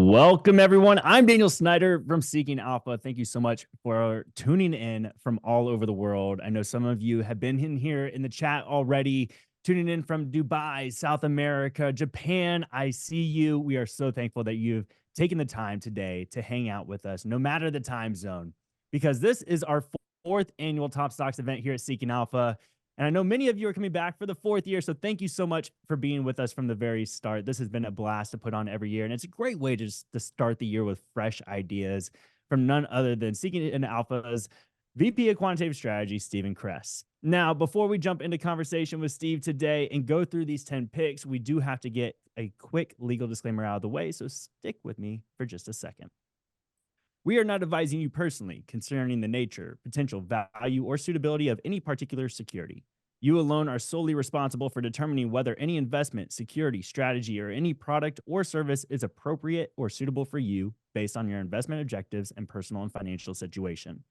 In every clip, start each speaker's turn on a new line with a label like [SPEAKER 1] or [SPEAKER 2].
[SPEAKER 1] Welcome, everyone. I'm Daniel Snyder from Seeking Alpha. Thank you so much for tuning in from all over the world. I know some of you have been in here in the chat already, tuning in from Dubai, South America, Japan. I see you. We are so thankful that you've taken the time today to hang out with us, no matter the time zone, because this is our fourth annual Top Stocks event here at Seeking Alpha. And I know many of you are coming back for the fourth year, so thank you so much for being with us from the very start. This has been a blast to put on every year, and it's a great way to start the year with fresh ideas from none other than Seeking an Alpha's VP of Quantitative Strategy, Stephen Cress. Now, before we jump into conversation with Steve today and go through these 10 picks, we do have to get a quick legal disclaimer out of the way, so stick with me for just a second. We are not advising you personally concerning the nature, potential value, or suitability of any particular security. You alone are solely responsible for determining whether any investment, security, strategy, or any product or service is appropriate or suitable for you based on your investment objectives and personal and financial situation.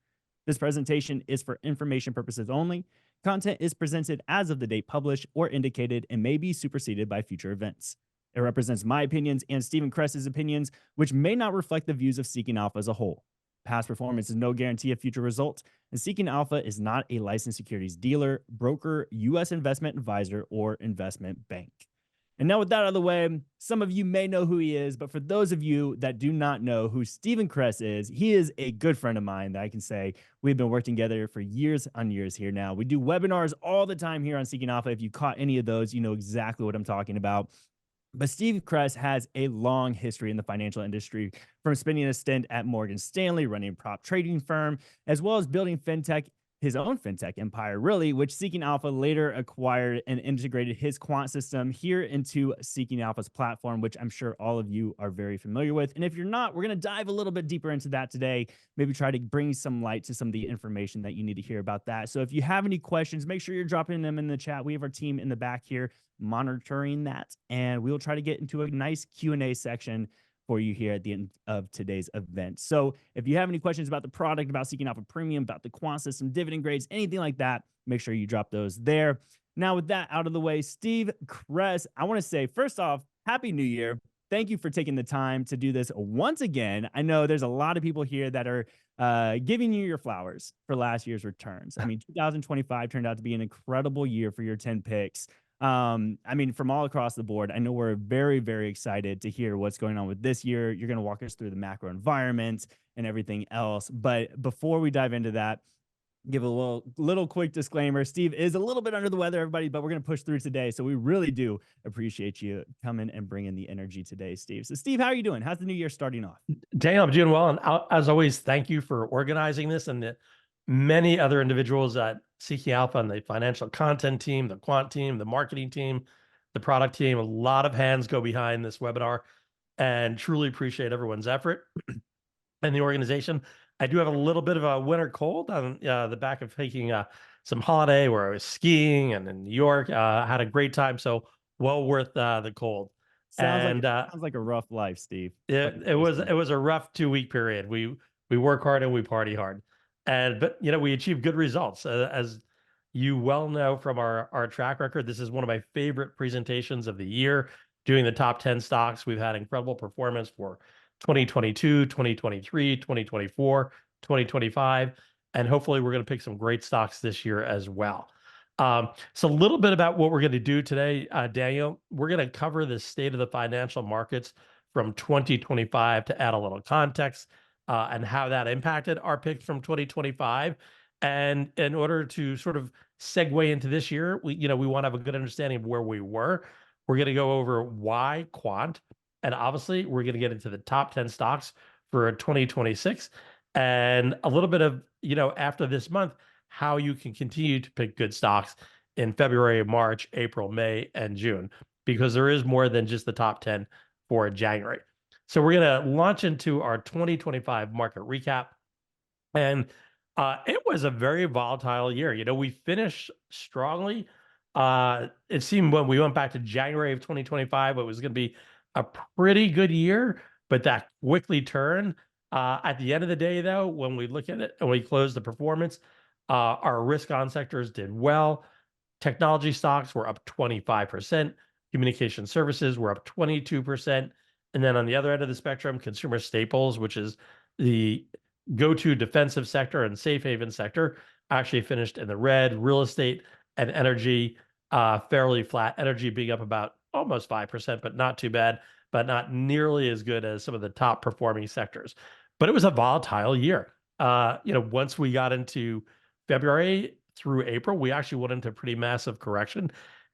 [SPEAKER 1] This presentation is for information purposes only. Content is presented as of the date published or indicated and may be superseded by future events. It represents my opinions and Stephen Cress's opinions, which may not reflect the views of Seeking Alpha as a whole. Past performance is no guarantee of future results, and Seeking Alpha is not a licensed securities dealer, broker, U.S. investment advisor, or investment bank. And now with that out of the way, some of you may know who he is, but for those of you that do not know who Stephen Cress is, he is a good friend of mine that I can say we've been working together for years on years here now. We do webinars all the time here on Seeking Alpha. If you caught any of those, you know exactly what I'm talking about. But Steve Cress has a long history in the financial industry, from spending a stint at Morgan Stanley, running a prop trading firm, as well as building his own fintech empire, really, which Seeking Alpha later acquired and integrated his quant system here into Seeking Alpha's platform, which I'm sure all of you are very familiar with. And if you're not, we're going to dive a little bit deeper into that today, maybe try to bring some light to some of the information that you need to hear about that. So if you have any questions, make sure you're dropping them in the chat. We have our team in the back here monitoring that, and we'll try to get into a nice Q&A section for you here at the end of today's event. So if you have any questions about the product, about Seeking Alpha Premium, about the quant system, dividend grades, anything like that, make sure you drop those there. Now, with that out of the way, Steve Cress, I want to say, first off, Happy New Year. Thank you for taking the time to do this once again. I know there's a lot of people here that are giving you your flowers for last year's returns. I mean, 2025 turned out to be an incredible year for your 10 picks. I mean, from all across the board, I know we're very, very excited to hear what's going on with this year. You're going to walk us through the macro environment and everything else. But before we dive into that, give a little quick disclaimer. Steve is a little bit under the weather, everybody, but we're going to push through today. So we really do appreciate you coming and bringing the energy today, Steve. So Steve, how are you doing? How's the new year starting off?
[SPEAKER 2] Daniel, I'm doing well. And as always, thank you for organizing this and the many other individuals at Seeking Alpha and the financial content team, the quant team, the marketing team, the product team. A lot of hands go behind this webinar, and truly appreciate everyone's effort and the organization. I do have a little bit of a winter cold on the back of taking some holiday where I was skiing and in New York. Had a great time, so well worth the cold.
[SPEAKER 1] Sounds like a rough life, Steve.
[SPEAKER 2] It was a rough 2-week period. We work hard and we party hard, but we achieved good results. As you well know from our track record, this is one of my favorite presentations of the year. Doing the top 10 stocks, we've had incredible performance for 2022, 2023, 2024, 2025, and hopefully we're going to pick some great stocks this year as well. So a little bit about what we're going to do today, Daniel. We're going to cover the state of the financial markets from 2025 to add a little context and how that impacted our picks from 2025. And in order to sort of segue into this year, we want to have a good understanding of where we were. We're going to go over why quant, and obviously we're going to get into the top 10 stocks for 2026, and a little bit of after this month, how you can continue to pick good stocks in February, March, April, May, and June, because there is more than just the top 10 for January. So we're going to launch into our 2025 market recap. And it was a very volatile year. We finished strongly. It seemed when we went back to January of 2025, it was going to be a pretty good year, but that quickly turned. At the end of the day, though, when we look at it and we close the performance, our risk-on sectors did well. Technology stocks were up 25%. Communication services were up 22%. And then on the other end of the spectrum, consumer staples, which is the go-to defensive sector and safe haven sector, actually finished in the red. Real estate and energy fairly flat. Energy being up about almost 5%, but not too bad, but not nearly as good as some of the top performing sectors. But it was a volatile year. Once we got into February through April, we actually went into a pretty massive correction.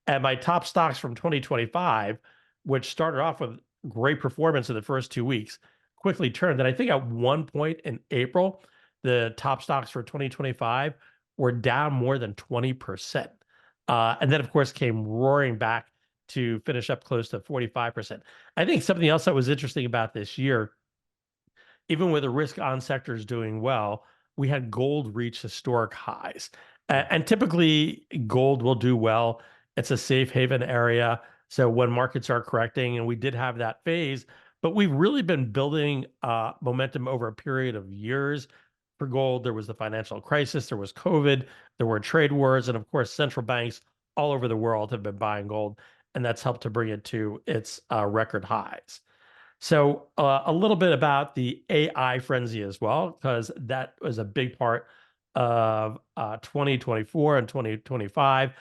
[SPEAKER 2] And my top stocks from 2025, which started off with great performance in the first 2 weeks, quickly turned. And I think at one point in April, the top stocks for 2025 were down more than 20%. And then, of course, came roaring back to finish up close to 45%. I think something else that was interesting about this year, even with the risk on sectors doing well, we had gold reach historic highs. And typically, gold will do well. It's a safe haven area. So when markets are correcting, and we did have that phase, but we've really been building momentum over a period of years for gold. There was the financial crisis, there was COVID, there were trade wars, and of course, central banks all over the world have been buying gold, and that's helped to bring it to its record highs. So a little bit about the AI frenzy as well, because that was a big part of 2024 and 2025.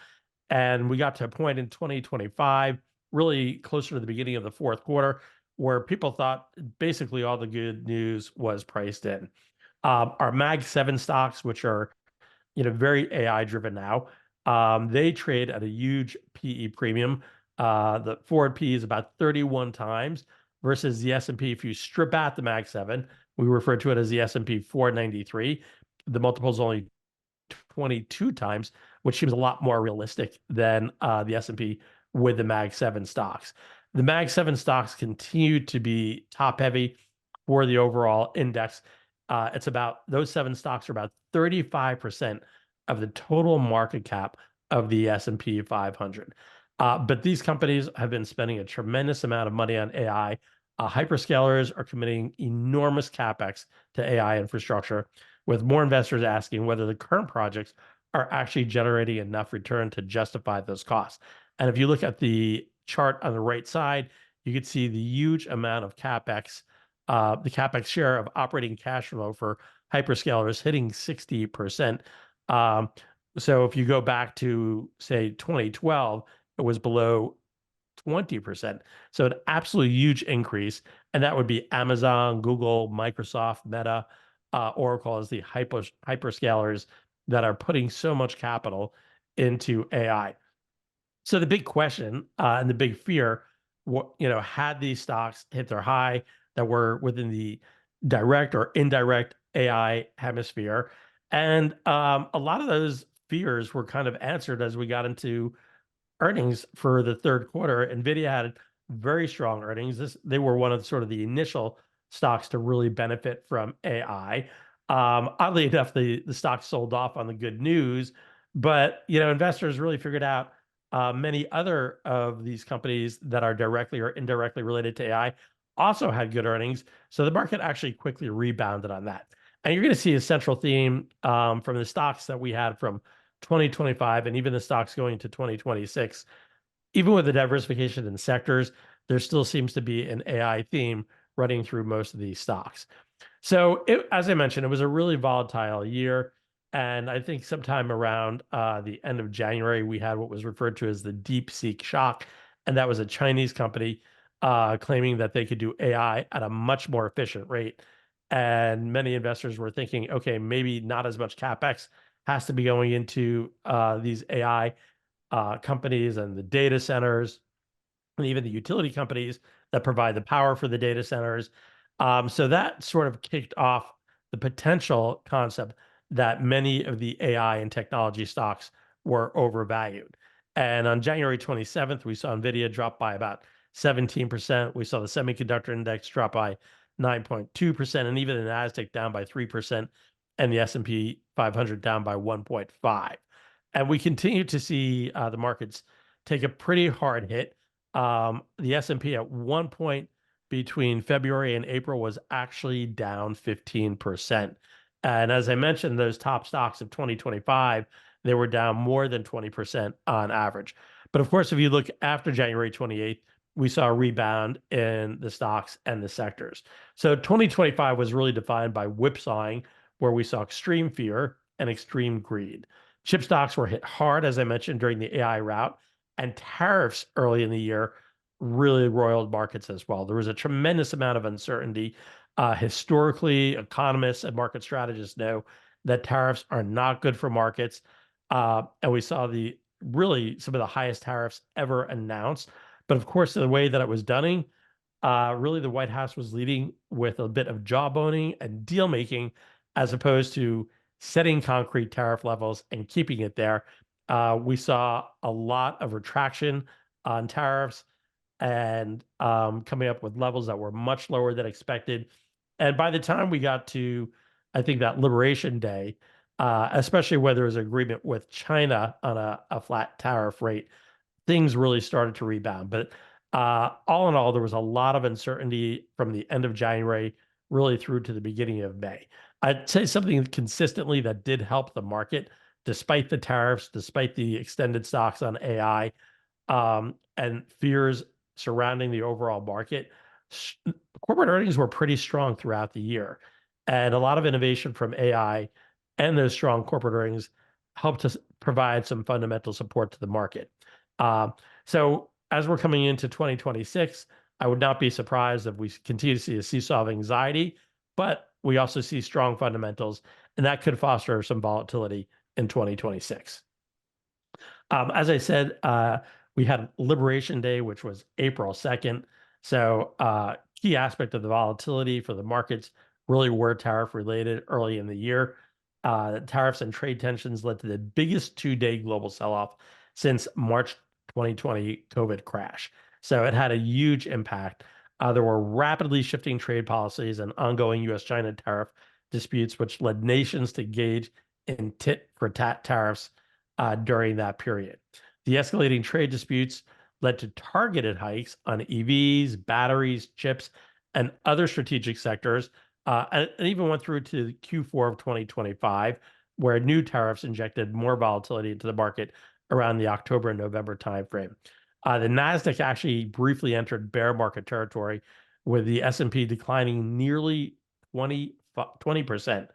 [SPEAKER 2] And we got to a point in 2025, really closer to the beginning of the fourth quarter, where people thought basically all the good news was priced in. Our Mag 7 stocks, which are very AI driven now, they trade at a huge PE premium. The forward PE is about 31 times versus the S&P. If you strip out the Mag 7, we refer to it as the S&P 493. The multiple is only 22 times, which seems a lot more realistic than the S&P with the Mag 7 stocks. The Mag 7 stocks continue to be top heavy for the overall index. It's about, those 7 stocks are about 35% of the total market cap of the S&P 500. But these companies have been spending a tremendous amount of money on AI. Hyperscalers are committing enormous capex to AI infrastructure, with more investors asking whether the current projects are actually generating enough return to justify those costs. And if you look at the chart on the right side, you can see the huge amount of capex, the capex share of operating cash flow for hyperscalers hitting 60%. So if you go back to, say, 2012, it was below 20%. So an absolutely huge increase. And that would be Amazon, Google, Microsoft, Meta, Oracle as the hyperscalers that are putting so much capital into AI. So the big question and the big fear, had these stocks hit their high that were within the direct or indirect AI hemisphere. And a lot of those fears were kind of answered as we got into earnings for the third quarter. NVIDIA had very strong earnings. They were one of sort of the initial stocks to really benefit from AI. Oddly enough, the stock sold off on the good news, but investors really figured out many other of these companies that are directly or indirectly related to AI also had good earnings. So the market actually quickly rebounded on that. And you're going to see a central theme from the stocks that we had from 2025 and even the stocks going to 2026. Even with the diversification in sectors, there still seems to be an AI theme running through most of these stocks. So as I mentioned, it was a really volatile year. And I think sometime around the end of January, we had what was referred to as the DeepSeek shock. And that was a Chinese company claiming that they could do AI at a much more efficient rate. And many investors were thinking, okay, maybe not as much CapEx has to be going into these AI companies and the data centers, and even the utility companies that provide the power for the data centers. So that sort of kicked off the potential concept that many of the AI and technology stocks were overvalued. And on January 27th, we saw NVIDIA drop by about 17%. We saw the semiconductor index drop by 9.2%, and even the Nasdaq down by 3%, and the S&P 500 down by 1.5%. And we continue to see the markets take a pretty hard hit. The S&P at one point between February and April was actually down 15%. And as I mentioned, those top stocks of 2025, they were down more than 20% on average. But of course, if you look after January 28th, we saw a rebound in the stocks and the sectors. So 2025 was really defined by whipsawing, where we saw extreme fear and extreme greed. Chip stocks were hit hard, as I mentioned, during the AI rout, and tariffs early in the year really roiled markets as well. There was a tremendous amount of uncertainty. Historically, economists and market strategists know that tariffs are not good for markets. And we saw the really some of the highest tariffs ever announced. But of course, the way that it was done, really the White House was leading with a bit of jawboning and deal making, as opposed to setting concrete tariff levels and keeping it there. We saw a lot of retraction on tariffs and coming up with levels that were much lower than expected. And by the time we got to, I think, that Liberation Day, especially where there was agreement with China on a flat tariff rate, things really started to rebound. But all in all, there was a lot of uncertainty from the end of January really through to the beginning of May. I'd say something consistently that did help the market, despite the tariffs, despite the extended stocks on AI, and fears surrounding the overall market. Corporate earnings were pretty strong throughout the year, and a lot of innovation from AI and those strong corporate earnings helped us provide some fundamental support to the market. So as we're coming into 2026, I would not be surprised if we continue to see a seesaw of anxiety, but we also see strong fundamentals, and that could foster some volatility in 2026. As I said, we had Liberation Day, which was April 2nd. So key aspect of the volatility for the markets really were tariff related early in the year. Tariffs and trade tensions led to the biggest 2-day global sell-off since March 2020 COVID crash. So it had a huge impact. There were rapidly shifting trade policies and ongoing US-China tariff disputes, which led nations to engage in tit-for-tat tariffs during that period. The escalating trade disputes led to targeted hikes on EVs, batteries, chips, and other strategic sectors, and even went through to Q4 of 2025, where new tariffs injected more volatility into the market around the October and November timeframe. The Nasdaq actually briefly entered bear market territory, with the S&P declining nearly 20%.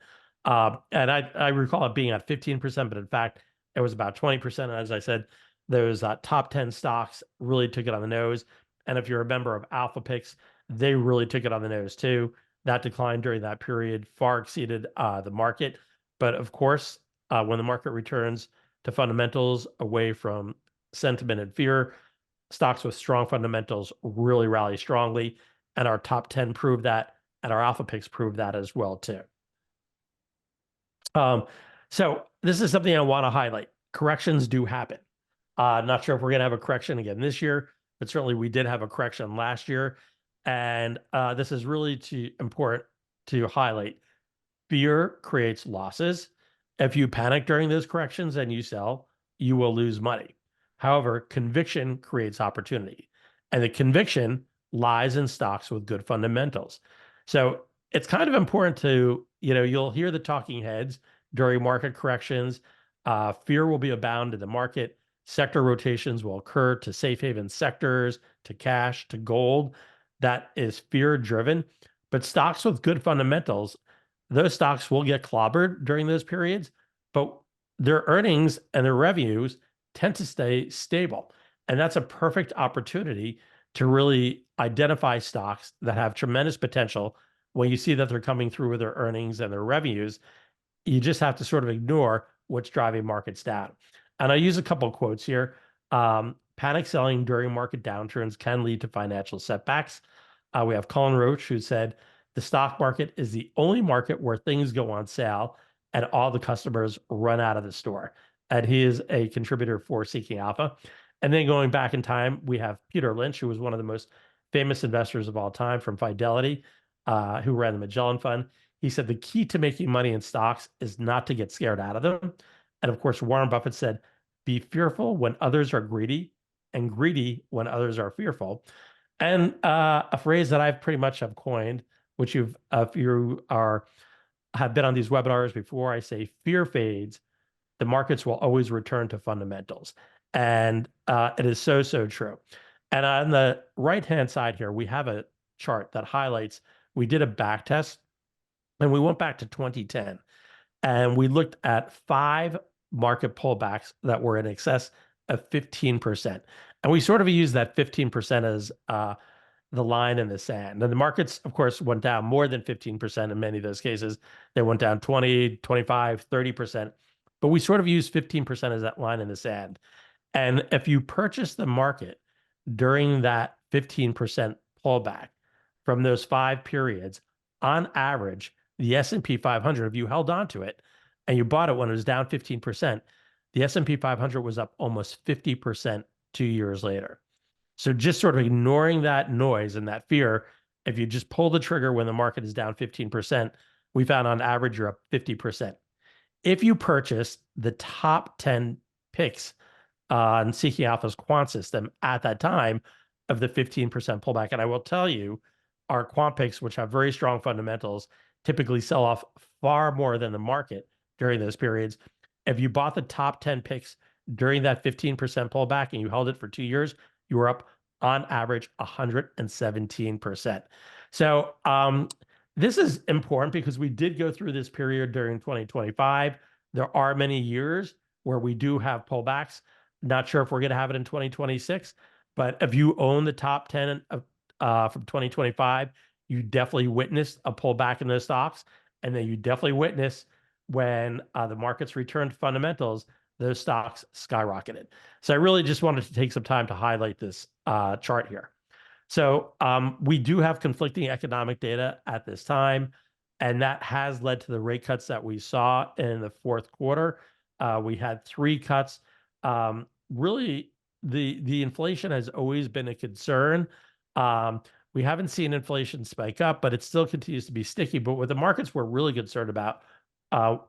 [SPEAKER 2] And I recall it being at 15%, but in fact, it was about 20%. And as I said, those top 10 stocks really took it on the nose. And if you're a member of Alpha Picks, they really took it on the nose too. That decline during that period far exceeded the market. But of course, when the market returns to fundamentals away from sentiment and fear, stocks with strong fundamentals really rally strongly. And our top 10 proved that, and our Alpha Picks proved that as well too. So this is something I want to highlight. Corrections do happen. Not sure if we're going to have a correction again this year, but certainly we did have a correction last year. And this is really important to highlight. Fear creates losses. If you panic during those corrections and you sell, you will lose money. However, conviction creates opportunity, and the conviction lies in stocks with good fundamentals. So it's kind of important to, you'll hear the talking heads during market corrections. Fear will be abound in the market. Sector rotations will occur to safe haven sectors, to cash, to gold. That is fear driven. But stocks with good fundamentals, those stocks will get clobbered during those periods, but their earnings and their revenues tend to stay stable. And that's a perfect opportunity to really identify stocks that have tremendous potential. When you see that they're coming through with their earnings and their revenues, you just have to sort of ignore what's driving markets down. And I use a couple of quotes here. Panic selling during market downturns can lead to financial setbacks. We have Colin Roach, who said, the stock market is the only market where things go on sale and all the customers run out of the store. And he is a contributor for Seeking Alpha. And then going back in time, we have Peter Lynch, who was one of the most famous investors of all time from Fidelity, who ran the Magellan Fund. He said the key to making money in stocks is not to get scared out of them. And of course, Warren Buffett said, be fearful when others are greedy, and greedy when others are fearful. And a phrase that I've pretty much have coined, which if you have been on these webinars before, I say fear fades, the markets will always return to fundamentals. And it is so, so true. And on the right-hand side here, we have a chart that highlights, we did a back test and we went back to 2010 and we looked at 5 market pullbacks that were in excess of 15%. And we sort of used that 15% as the line in the sand. And the markets, of course, went down more than 15% in many of those cases. They went down 20, 25, 30%. But we sort of used 15% as that line in the sand. And if you purchase the market during that 15% pullback from those 5 periods, on average, the S&P 500, if you held on to it and you bought it when it was down 15%, the S&P 500 was up almost 50% 2 years later. So just sort of ignoring that noise and that fear, if you just pull the trigger when the market is down 15%, we found on average you're up 50%. If you purchase the top 10 picks on Seeking Alpha's quant system at that time of the 15% pullback, and I will tell you, our quant picks, which have very strong fundamentals, typically sell off far more than the market during those periods. If you bought the top 10 picks during that 15% pullback and you held it for 2 years, you were up on average 117%. So this is important because we did go through this period during 2025. There are many years where we do have pullbacks. Not sure if we're going to have it in 2026, but if you own the top 10 from 2025, you definitely witnessed a pullback in those stocks. And then you definitely witnessed when the markets returned to fundamentals, those stocks skyrocketed. So I really just wanted to take some time to highlight this chart here. So we do have conflicting economic data at this time, and that has led to the rate cuts that we saw in the fourth quarter. We had 3 cuts. Really, the inflation has always been a concern. We haven't seen inflation spike up, but it still continues to be sticky. But what the markets were really concerned about,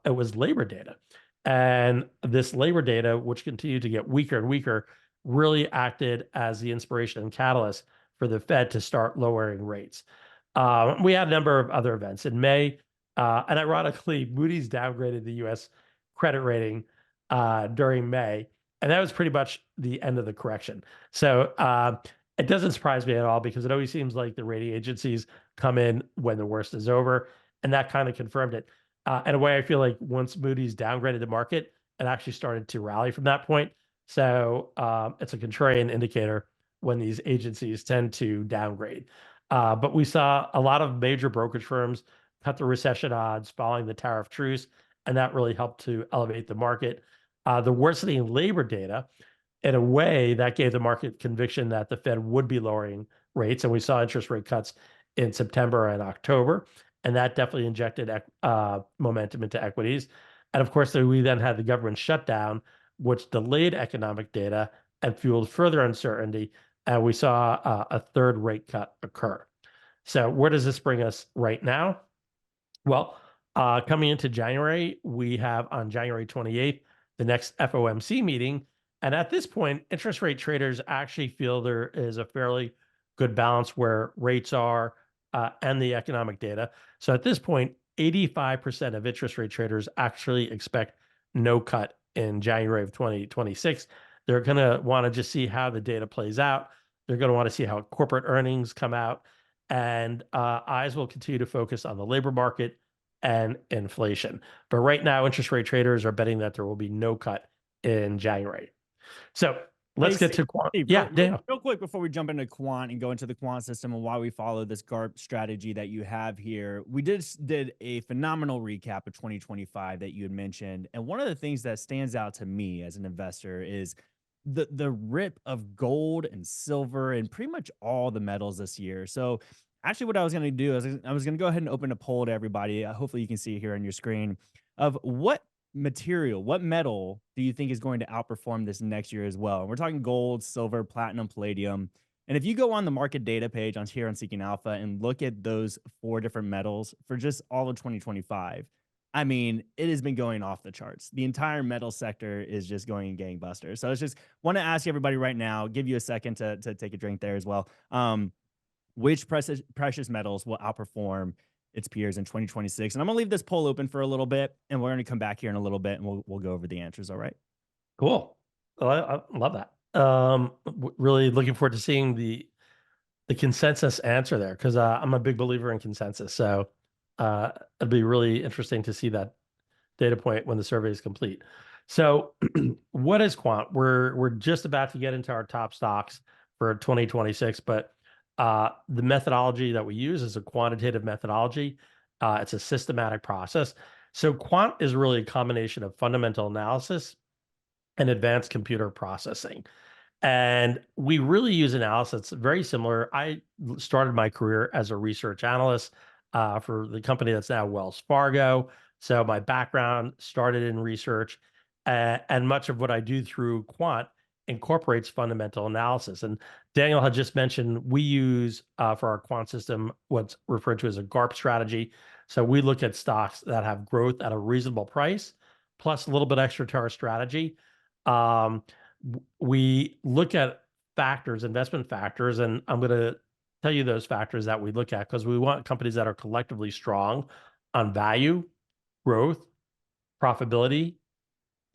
[SPEAKER 2] it was labor data. And this labor data, which continued to get weaker and weaker, really acted as the inspiration and catalyst for the Fed to start lowering rates. We had a number of other events in May, and ironically, Moody's downgraded the U.S. credit rating during May, and that was pretty much the end of the correction. So it doesn't surprise me at all because it always seems like the rating agencies come in when the worst is over, and that kind of confirmed it. In a way, I feel like once Moody's downgraded the market, it actually started to rally from that point. So it's a contrarian indicator when these agencies tend to downgrade. But we saw a lot of major brokerage firms cut the recession odds following the tariff truce, and that really helped to elevate the market. The worsening labor data, in a way, that gave the market conviction that the Fed would be lowering rates, and we saw interest rate cuts in September and October, and that definitely injected momentum into equities. And of course, we then had the government shutdown, which delayed economic data and fueled further uncertainty, and we saw a third rate cut occur. So where does this bring us right now? Well, coming into January, we have on January 28th, the next FOMC meeting. And at this point, interest rate traders actually feel there is a fairly good balance where rates are and the economic data. So at this point, 85% of interest rate traders actually expect no cut in January of 2026. They're going to want to just see how the data plays out. They're going to want to see how corporate earnings come out. And eyes will continue to focus on the labor market and inflation. But right now, interest rate traders are betting that there will be no cut in January. So let's get to Quant. Yeah, Daniel.
[SPEAKER 1] Real quick before we jump into Quant and go into the Quant system and why we follow this GARP strategy that you have here, we did a phenomenal recap of 2025 that you had mentioned. And one of the things that stands out to me as an investor is the rip of gold and silver and pretty much all the metals this year. So actually what I was going to do is I was going to go ahead and open a poll to everybody. Hopefully you can see it here on your screen of what metal do you think is going to outperform this next year as well? And we're talking gold, silver, platinum, palladium. And if you go on the market data page on here on Seeking Alpha and look at those 4 different metals for just all of 2025, I mean, it has been going off the charts. The entire metal sector is just going gangbusters. So it's just want to ask everybody right now, give you a second to take a drink there as well. Which precious metals will outperform its peers in 2026? And I'm gonna leave this poll open for a little bit, and we're gonna come back here in a little bit, and we'll go over the answers. All right.
[SPEAKER 2] Cool. Well, I love that. Really looking forward to seeing the consensus answer there because I'm a big believer in consensus. So it'll be really interesting to see that data point when the survey is complete. So what is Quant? We're just about to get into our top stocks for 2026, but the methodology that we use is a quantitative methodology. It's a systematic process. So Quant is really a combination of fundamental analysis and advanced computer processing. And we really use analysis very similar. I started my career as a research analyst for the company that's now Wells Fargo. So my background started in research, and much of what I do through Quant incorporates fundamental analysis. And Daniel had just mentioned we use for our quant system what's referred to as a GARP strategy. So we look at stocks that have growth at a reasonable price, plus a little bit extra to our strategy. Um, we look at factors, investment factors, and I'm going to tell you those factors that we look at because we want companies that are collectively strong on value, growth, profitability,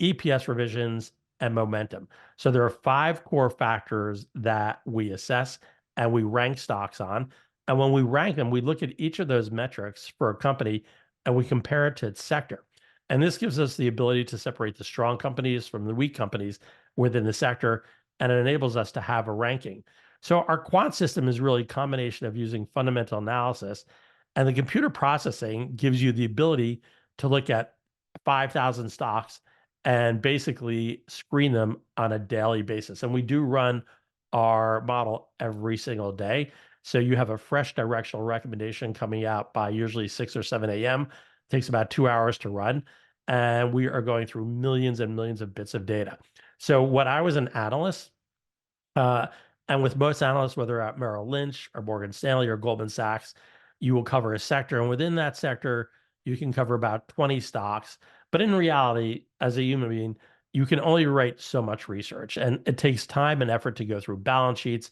[SPEAKER 2] EPS revisions, and momentum. So there are 5 core factors that we assess and we rank stocks on. And when we rank them, we look at each of those metrics for a company and we compare it to its sector. And this gives us the ability to separate the strong companies from the weak companies within the sector, and it enables us to have a ranking. So our quant system is really a combination of using fundamental analysis, and the computer processing gives you the ability to look at 5,000 stocks and basically screen them on a daily basis. And we do run our model every single day. So you have a fresh directional recommendation coming out by usually 6 or 7 a.m. It takes about 2 hours to run. And we are going through millions and millions of bits of data. So when I was an analyst, uh, and with most analysts, whether at Merrill Lynch or Morgan Stanley or Goldman Sachs, you will cover a sector. And within that sector, you can cover about 20 stocks. But in reality, as a human being, you can only write so much research. And it takes time and effort to go through balance sheets,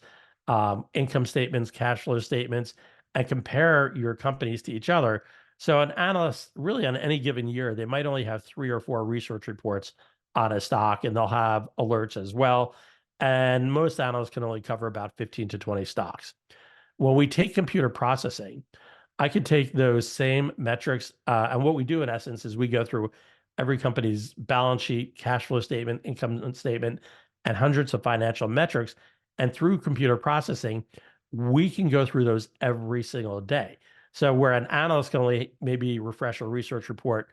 [SPEAKER 2] income statements, cash flow statements, and compare your companies to each other. So an analyst, really on any given year, they might only have 3 or 4 research reports on a stock, and they'll have alerts as well. And most analysts can only cover about 15 to 20 stocks. When we take computer processing, I could take those same metrics. And what we do in essence is we go through every company's balance sheet, cash flow statement, income statement, and hundreds of financial metrics. And through computer processing, we can go through those every single day. So where an analyst can only maybe refresh a research report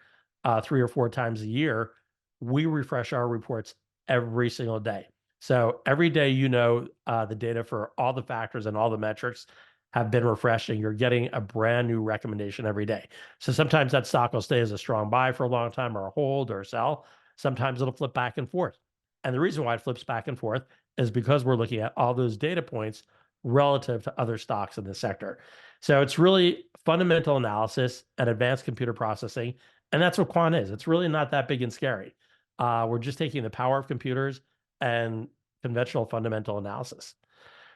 [SPEAKER 2] 3 or 4 times a year, we refresh our reports every single day. So every day, the data for all the factors and all the metrics have been refreshed, and you're getting a brand new recommendation every day. So sometimes that stock will stay as a strong buy for a long time or a hold or a sell. Sometimes it'll flip back and forth. And the reason why it flips back and forth is because we're looking at all those data points relative to other stocks in the sector. So it's really fundamental analysis and advanced computer processing. And that's what Quant is. It's really not that big and scary. We're just taking the power of computers and conventional fundamental analysis.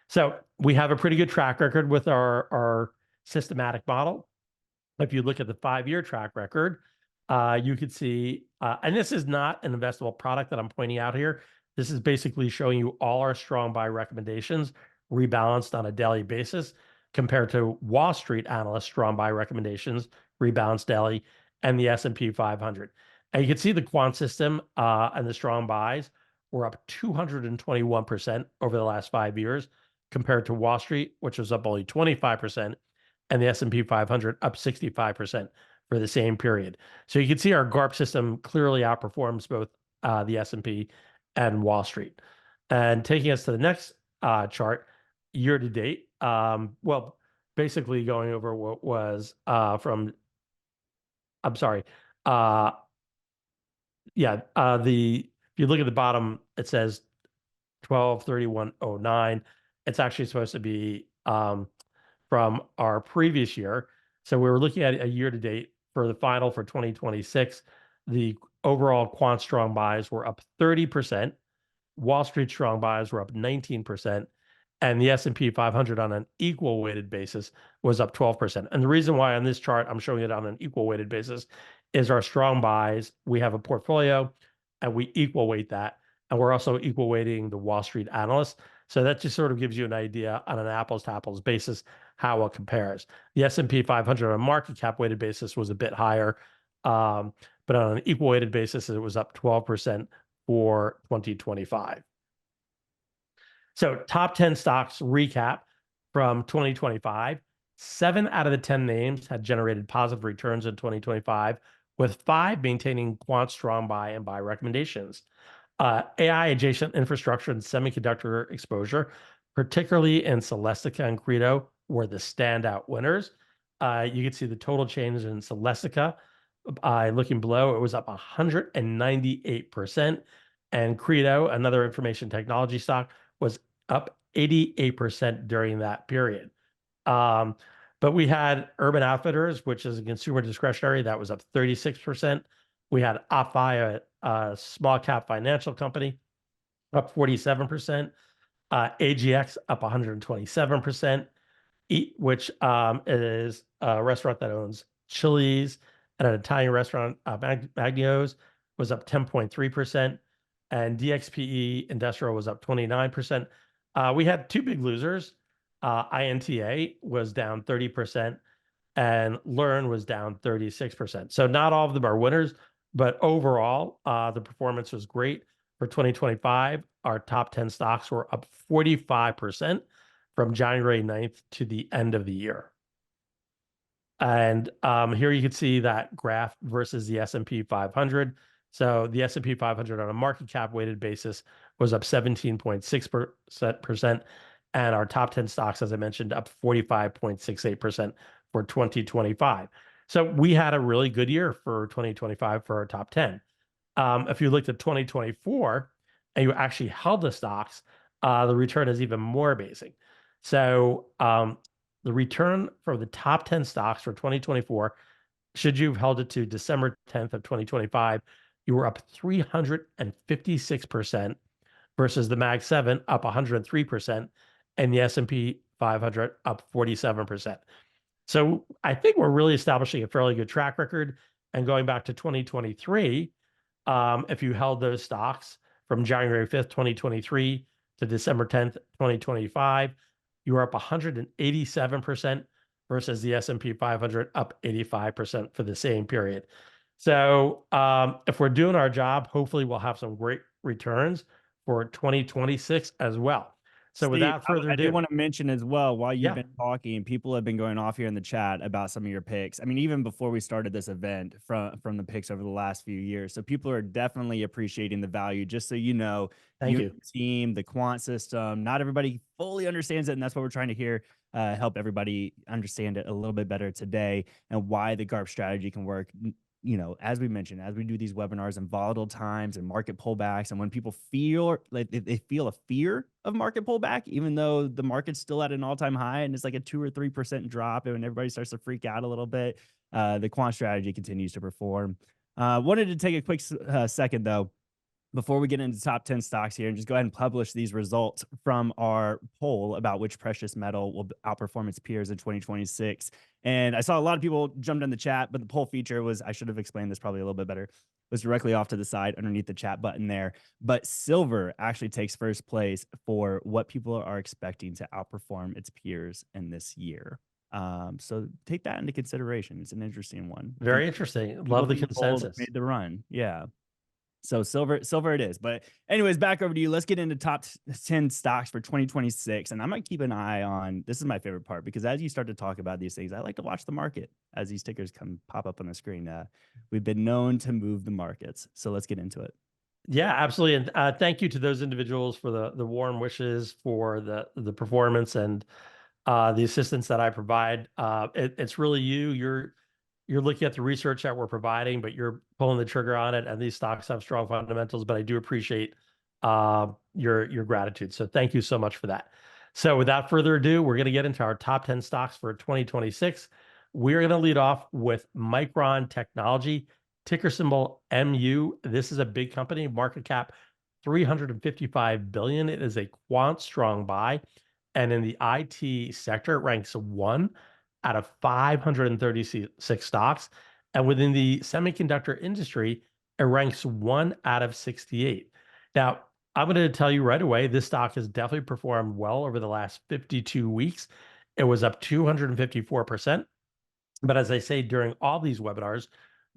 [SPEAKER 2] So we have a pretty good track record with our systematic model. If you look at the 5-year track record, you could see, and this is not an investable product that I'm pointing out here. This is basically showing you all our strong buy recommendations rebalanced on a daily basis compared to Wall Street analysts' strong buy recommendations rebalanced daily and the S&P 500. And you can see the quant system and the strong buys were up 221% over the last 5 years compared to Wall Street, which was up only 25%, and the S&P 500 up 65% for the same period. So you can see our GARP system clearly outperforms both the S&P and Wall Street. And taking us to the next chart, year to date, well, basically going over what was if you look at the bottom, it says 12/31/09. It's actually supposed to be from our previous year. So we were looking at a year to date for the final for 2026. The overall quant strong buys were up 30%. Wall Street strong buys were up 19%. And the S&P 500 on an equal weighted basis was up 12%. And the reason why on this chart I'm showing it on an equal weighted basis is our strong buys. We have a portfolio and we equal weight that. and we're also equal weighting the Wall Street analysts. So that just sort of gives you an idea on an apples to apples basis how it compares. The S&P 500 on a market cap weighted basis was a bit higher, but on an equal weighted basis, it was up 12% for 2025. So top 10 stocks recap from 2025. 7 out of the 10 names had generated positive returns in 2025, with 5 maintaining Quant strong buy and buy recommendations. AI adjacent infrastructure and semiconductor exposure, particularly in Celestica and Credo, were the standout winners. You can see the total change in Celestica. Looking below, it was up 198%. And Credo, another information technology stock, was up 88% during that period. But we had Urban Outfitters, which is a consumer discretionary, that was up 36%. We had OppFi, a small cap financial company, up 47%. AGX up 127%. Eat, which is a restaurant that owns Chili's and an Italian restaurant, Magno's, was up 10.3%. And DXPE Industrial was up 29%. We had 2 big losers. INTA was down 30%, and Learn was down 36%. So not all of them are winners, but overall, the performance was great. For 2025, our top 10 stocks were up 45% from January 9th to the end of the year. And here you can see that graph versus the S&P 500. So the S&P 500 on a market cap weighted basis was up 17.6%, and our top 10 stocks, as I mentioned, up 45.68% for 2025. So we had a really good year for 2025 for our top 10. If you looked at 2024 and you actually held the stocks, the return is even more amazing. So the return for the top 10 stocks for 2024, should you have held it to December 10th of 2025, you were up 356% versus the Mag 7 up 103%, and the S&P 500 up 47%. So I think we're really establishing a fairly good track record. And going back to 2023, if you held those stocks from January 5th, 2023 to December 10th, 2025, you were up 187% versus the S&P 500 up 85% for the same period. So if we're doing our job, hopefully we'll have some great returns for 2026 as well. So
[SPEAKER 1] Steve,
[SPEAKER 2] without further
[SPEAKER 1] I
[SPEAKER 2] ado,
[SPEAKER 1] did want to mention as well, while you've
[SPEAKER 2] Yeah.
[SPEAKER 1] been talking, people have been going off here in the chat about some of your picks. I mean, even before we started this event, from the picks over the last few years. So people are definitely appreciating the value. Just so you know,
[SPEAKER 2] Thank you.
[SPEAKER 1] and your team, the quant system, not everybody fully understands it, and that's what we're trying to hear. Help everybody understand it a little bit better today, and why the GARP strategy can work. You know, as we mentioned, as we do these webinars in volatile times and market pullbacks, and when people feel like they feel a fear of market pullback, even though the market's still at an all-time high and it's like a 2 or 3% drop, and when everybody starts to freak out a little bit, the quant strategy continues to perform. Wanted to take a quick second though, before we get into top 10 stocks here, and just go ahead and publish these results from our poll about which precious metal will outperform its peers in 2026. And I saw a lot of people jumped in the chat, but the poll feature was, I should have explained this probably a little bit better, was directly off to the side underneath the chat button there. But silver actually takes first place for what people are expecting to outperform its peers in this year. So take that into consideration. It's an interesting one.
[SPEAKER 2] Very interesting. Love the consensus.
[SPEAKER 1] Made the run. Yeah. So silver it is. But anyways, back over to you. Let's get into top 10 stocks for 2026. And I'm going to keep an eye on, this is my favorite part, because as you start to talk about these things, I like to watch the market as these tickers pop up on the screen. We've been known to move the markets. So let's get into it.
[SPEAKER 2] Yeah, absolutely. And thank you to those individuals for the warm wishes for the performance and the assistance that I provide. It's really you're looking at the research that we're providing, but you're pulling the trigger on it. And these stocks have strong fundamentals, but I do appreciate your gratitude. So thank you so much for that. So without further ado, we're going to get into our top 10 stocks for 2026. We're going to lead off with Micron Technology, ticker symbol MU. This is a big company, market cap $355 billion. It is a quant strong buy. And in the IT sector, it ranks 1 out of 536 stocks. And within the semiconductor industry, it ranks 1 out of 68. Now, I'm going to tell you right away, this stock has definitely performed well over the last 52 weeks. It was up 254%. But as I say during all these webinars,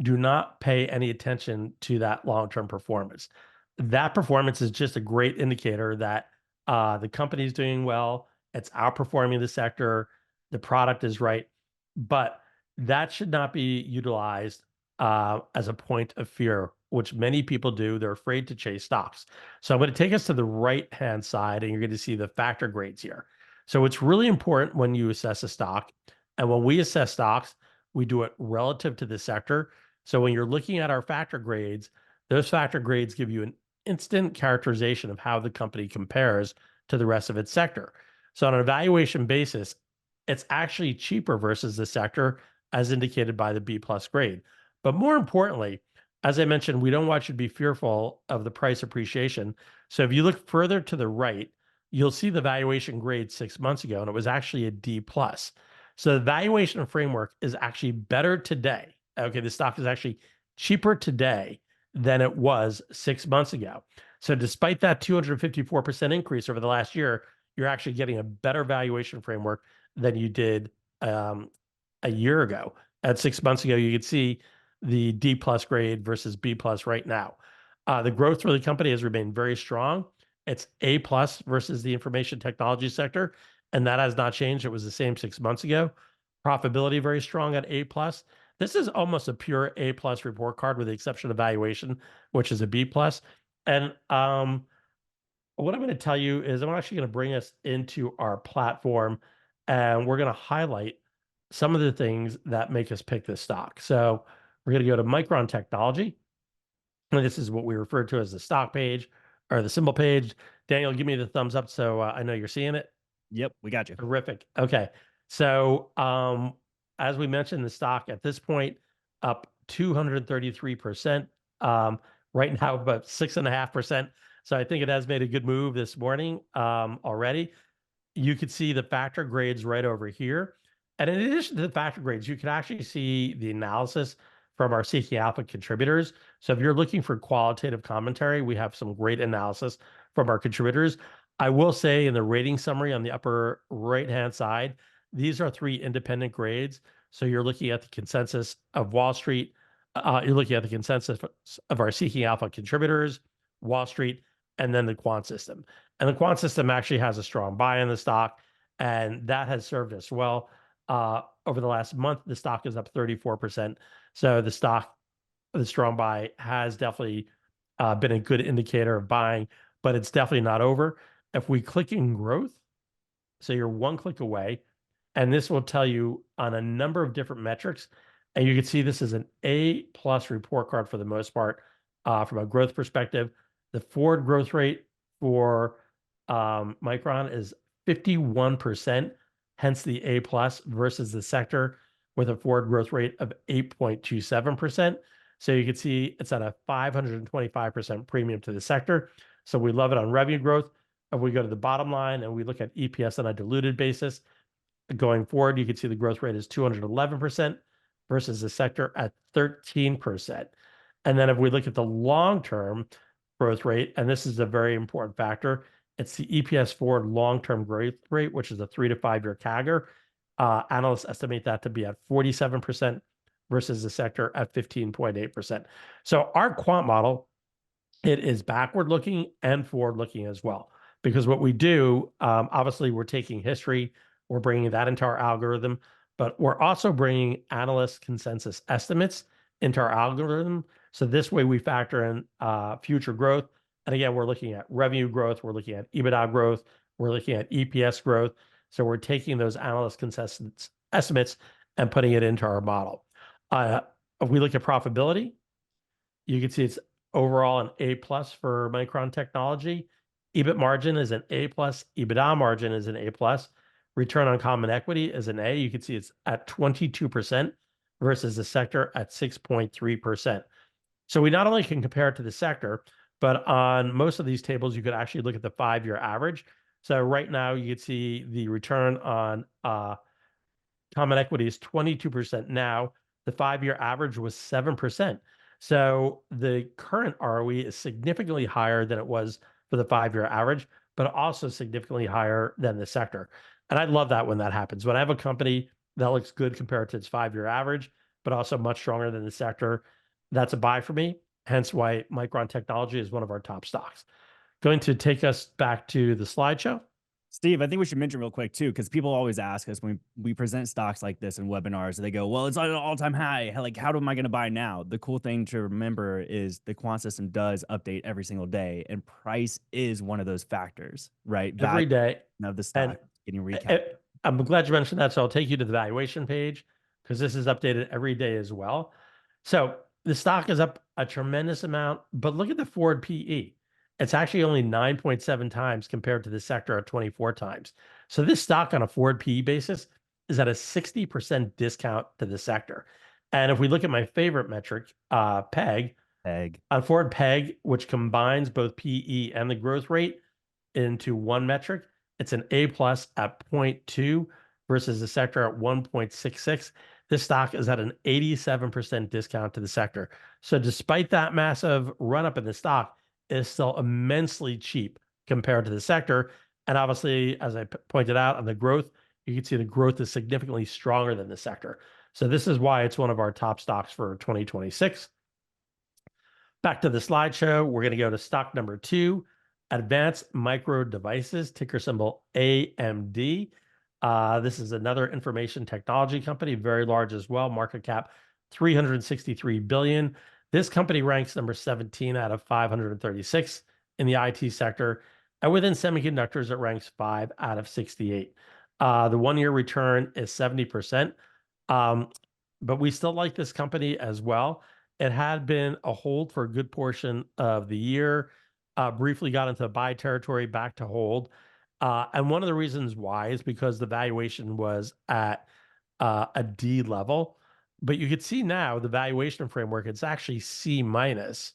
[SPEAKER 2] do not pay any attention to that long-term performance. That performance is just a great indicator that the company is doing well, it's outperforming the sector, the product is right, but that should not be utilized as a point of fear, which many people do. They're afraid to chase stocks. So I'm going to take us to the right-hand side, and you're going to see the factor grades here. So it's really important when you assess a stock, and when we assess stocks, we do it relative to the sector. So when you're looking at our factor grades, those factor grades give you an instant characterization of how the company compares to the rest of its sector. So on an evaluation basis, it's actually cheaper versus the sector as indicated by the B plus grade. But more importantly, as I mentioned, we don't want you to be fearful of the price appreciation. So if you look further to the right, you'll see the valuation grade 6 months ago, and it was actually a D plus. So the valuation framework is actually better today. Okay, the stock is actually cheaper today than it was 6 months ago. So despite that 254% increase over the last year, you're actually getting a better valuation framework than you did a year ago. At 6 months ago, you could see the D plus grade versus B plus right now. The growth for the company has remained very strong. It's A plus versus the information technology sector, and that has not changed. It was the same 6 months ago. Profitability very strong at A plus. This is almost a pure A plus report card with the exception of valuation, which is a B plus. And what I'm going to tell you is I'm actually going to bring us into our platform, and we're going to highlight some of the things that make us pick this stock. So we're going to go to Micron Technology. And this is what we refer to as the stock page or the symbol page. Daniel, give me the thumbs up so I know you're seeing it.
[SPEAKER 1] Yep, we got you.
[SPEAKER 2] Terrific. Okay. So, as we mentioned, the stock at this point up 233%. Right now, about 6.5%. So I think it has made a good move this morning already. You could see the factor grades right over here. And in addition to the factor grades, you can actually see the analysis from our Seeking Alpha contributors. So if you're looking for qualitative commentary, we have some great analysis from our contributors. I will say in the rating summary on the upper right-hand side, these are 3 independent grades. So you're looking at the consensus of Wall Street. You're looking at the consensus of our Seeking Alpha contributors, Wall Street, and then the Quant system. And the Quant system actually has a strong buy in the stock, and that has served us well. Over the last month, the stock is up 34%. So the stock, the strong buy has definitely been a good indicator of buying, but it's definitely not over. If we click in growth, so you're one click away, and this will tell you on a number of different metrics. And you can see this is an A plus report card for the most part from a growth perspective. The forward growth rate for Micron is 51%, hence the A plus versus the sector with a forward growth rate of 8.27%. So you can see it's at a 525% premium to the sector. So we love it on revenue growth. If we go to the bottom line and we look at EPS on a diluted basis, going forward, you can see the growth rate is 211% versus the sector at 13%. And then if we look at the long-term growth rate, and this is a very important factor, it's the EPS forward long-term growth rate, which is a 3 to 5 year CAGR. Analysts estimate that to be at 47% versus the sector at 15.8%. So our quant model, it is backward looking and forward looking as well. Because what we do, obviously we're taking history, we're bringing that into our algorithm, but we're also bringing analyst consensus estimates into our algorithm. So this way we factor in future growth. And again, we're looking at revenue growth, we're looking at EBITDA growth, we're looking at EPS growth. So we're taking those analyst consensus estimates and putting it into our model. If we look at profitability, you can see it's overall an A plus for Micron Technology. EBIT margin is an A plus. EBITDA margin is an A plus. Return on common equity is an A. You can see it's at 22% versus the sector at 6.3%. So we not only can compare it to the sector, but on most of these tables, you could actually look at the 5-year average. So right now you can see the return on common equity is 22% now. The 5-year average was 7%. So the current ROE is significantly higher than it was for the 5-year average, but also significantly higher than the sector. And I love that when that happens. When I have a company that looks good compared to its 5-year average, but also much stronger than the sector, that's a buy for me. Hence why Micron Technology is one of our top stocks. Going to take us back to the slideshow.
[SPEAKER 1] Steve, I think we should mention real quick too, because people always ask us when we present stocks like this in webinars, they go, well, it's at an all-time high. Like, how am I going to buy now? The cool thing to remember is the quant system does update every single day, and price is one of those factors, right?
[SPEAKER 2] Every
[SPEAKER 1] Value
[SPEAKER 2] day.
[SPEAKER 1] of the
[SPEAKER 2] And
[SPEAKER 1] stock getting recap.
[SPEAKER 2] I'm glad you mentioned that. So I'll take you to the valuation page because this is updated every day as well. So the stock is up a tremendous amount, but look at the forward PE. It's actually only 9.7 times compared to the sector at 24 times. So this stock on a forward PE basis is at a 60% discount to the sector. And if we look at my favorite metric, PEG, on forward PEG, which combines both PE and the growth rate into one metric, it's an A plus at 0.2 versus the sector at 1.66. This stock is at an 87% discount to the sector. So despite that massive run up in the stock, it is still immensely cheap compared to the sector. And obviously, as I pointed out on the growth, you can see the growth is significantly stronger than the sector. So this is why it's one of our top stocks for 2026. Back to the slideshow, we're going to go to stock number 2, Advanced Micro Devices, ticker symbol AMD. This is another information technology company, very large as well, market cap 363 billion. This company ranks number 17 out of 536 in the IT sector. And within semiconductors, it ranks 5 out of 68. The 1-year return is 70%. But we still like this company as well. It had been a hold for a good portion of the year, briefly got into buy territory, back to hold. And one of the reasons why is because the valuation was at a D level. But you could see now the valuation framework, it's actually C minus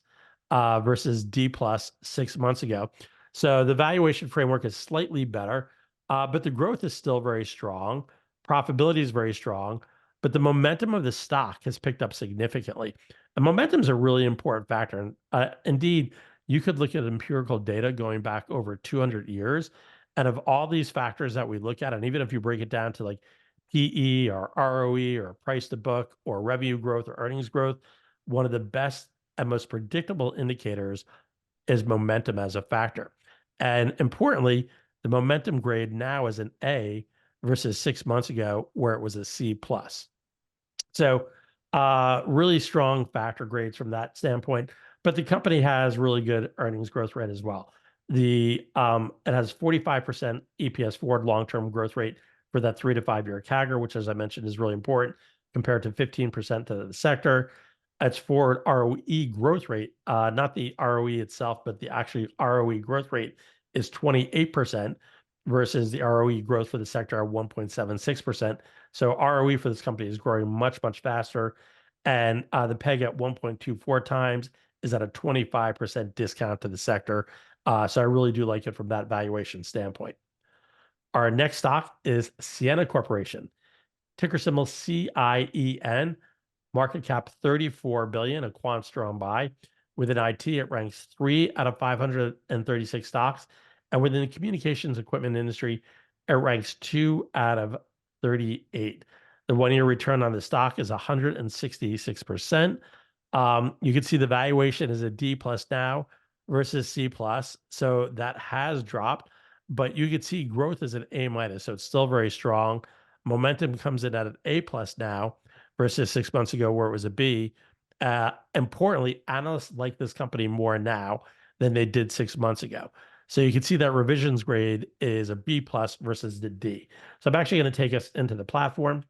[SPEAKER 2] versus D plus 6 months ago. So the valuation framework is slightly better, but the growth is still very strong. Profitability is very strong, but the momentum of the stock has picked up significantly. And momentum is a really important factor. And indeed, you could look at empirical data going back over 200 years. And of all these factors that we look at, and even if you break it down to like PE or ROE or price to book or revenue growth or earnings growth, one of the best and most predictable indicators is momentum as a factor. And importantly, the momentum grade now is an A versus 6 months ago where it was a C plus. So really strong factor grades from that standpoint. But the company has really good earnings growth rate as well. It has 45% EPS forward long-term growth rate for that 3 to 5 year CAGR, which, as I mentioned, is really important compared to 15% to the sector. Its forward ROE growth rate, not the ROE itself, but the actual ROE growth rate is 28% versus the ROE growth for the sector at 1.76%. So ROE for this company is growing much, much faster. And the PEG at 1.24 times is at a 25% discount to the sector. So I really do like it from that valuation standpoint. Our next stock is Ciena Corporation, ticker symbol CIEN, market cap 34 billion, a quant strong buy. Within IT, it ranks 3 out of 536 stocks. And within the communications equipment industry, it ranks 2 out of 38. The 1-year return on the stock is 166%. You can see the valuation is a D plus now versus C plus. So that has dropped, but you can see growth is an A minus. So it's still very strong. Momentum comes in at an A plus now versus 6 months ago where it was a B. Importantly, analysts like this company more now than they did 6 months ago. So you can see that revisions grade is a B plus versus the D. So I'm actually going to take us into the platform.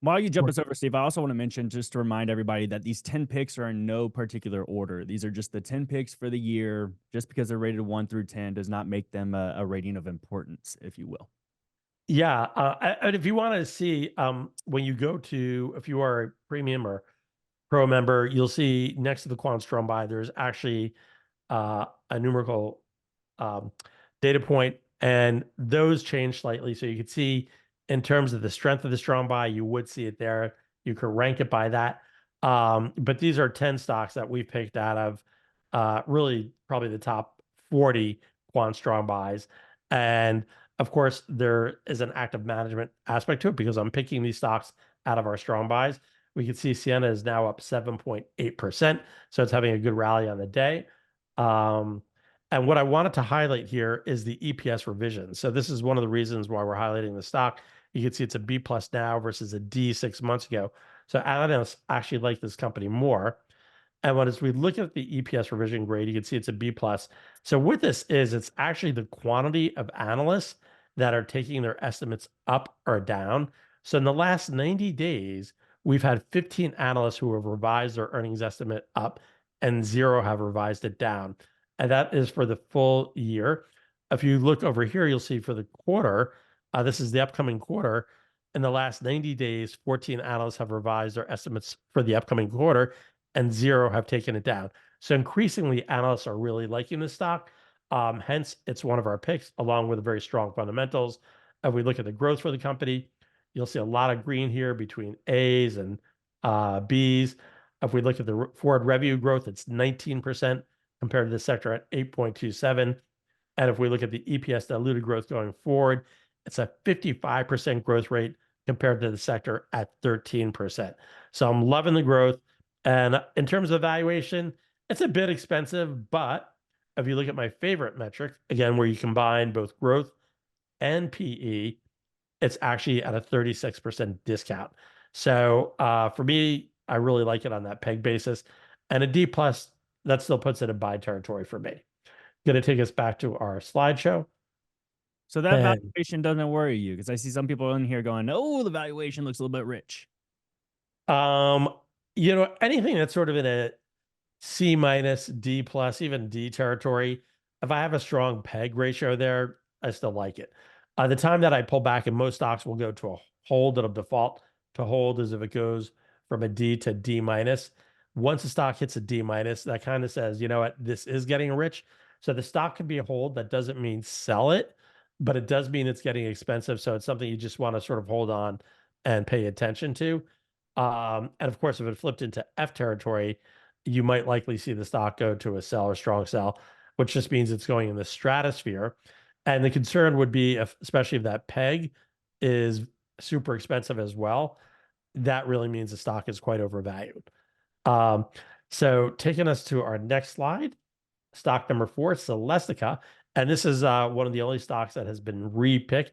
[SPEAKER 1] While you jump us over, Steve, I also want to mention, just to remind everybody, that these 10 picks are in no particular order. These are just the 10 picks for the year. Just because they're rated 1 through 10 does not make them a rating of importance, if you will.
[SPEAKER 2] Yeah. And if you want to see, when you go to, if you are a premium or pro member, you'll see next to the Quant Strong Buy, there's actually a numerical data point, and those change slightly. So you can see in terms of the strength of the strong buy, you would see it there. You could rank it by that. But these are 10 stocks that we picked out of really probably the top 40 quant strong buys. And of course, there is an active management aspect to it because I'm picking these stocks out of our strong buys. We can see Sienna is now up 7.8%. So it's having a good rally on the day. Um, and what I wanted to highlight here is the EPS revision. So this is one of the reasons why we're highlighting the stock. You can see it's a B plus now versus a D 6 months ago. So analysts actually like this company more. And as we look at the EPS revision grade, you can see it's a B plus. So what this is, it's actually the quantity of analysts that are taking their estimates up or down. So in the last 90 days, we've had 15 analysts who have revised their earnings estimate up and 0 have revised it down. And that is for the full year. If you look over here, you'll see for the quarter, this is the upcoming quarter. In the last 90 days, 14 analysts have revised their estimates for the upcoming quarter and 0 have taken it down. So increasingly, analysts are really liking this stock. Hence, it's one of our picks, along with very strong fundamentals. If we look at the growth for the company, you'll see a lot of green here between A's and B's. If we look at the forward revenue growth, it's 19% compared to the sector at 8.27. And if we look at the EPS diluted growth going forward, it's a 55% growth rate compared to the sector at 13%. So I'm loving the growth. And in terms of valuation, it's a bit expensive, but if you look at my favorite metric, again, where you combine both growth and PE, it's actually at a 36% discount. So for me, I really like it on that peg basis. And a D plus, that still puts it in buy territory for me. Going to take us back to our slideshow.
[SPEAKER 1] So that
[SPEAKER 2] And
[SPEAKER 1] valuation doesn't worry you, because I see some people in here going, "Oh, the valuation looks a little bit rich."
[SPEAKER 2] anything that's sort of in a C minus, D plus, even D territory, if I have a strong peg ratio there, I still like it. The time that I pull back, and most stocks will go to a hold, it'll default to hold as if it goes from a D to D minus. Once a stock hits a D minus, that kind of says, you know what, this is getting rich. So the stock can be a hold. That doesn't mean sell it, but it does mean it's getting expensive. So it's something you just want to sort of hold on and pay attention to. And of course, if it flipped into F territory, you might likely see the stock go to a sell or strong sell, which just means it's going in the stratosphere. And the concern would be, especially if that peg is super expensive as well, that really means the stock is quite overvalued. So taking us to our next slide, stock number 4, Celestica. And this is one of the only stocks that has been repicked.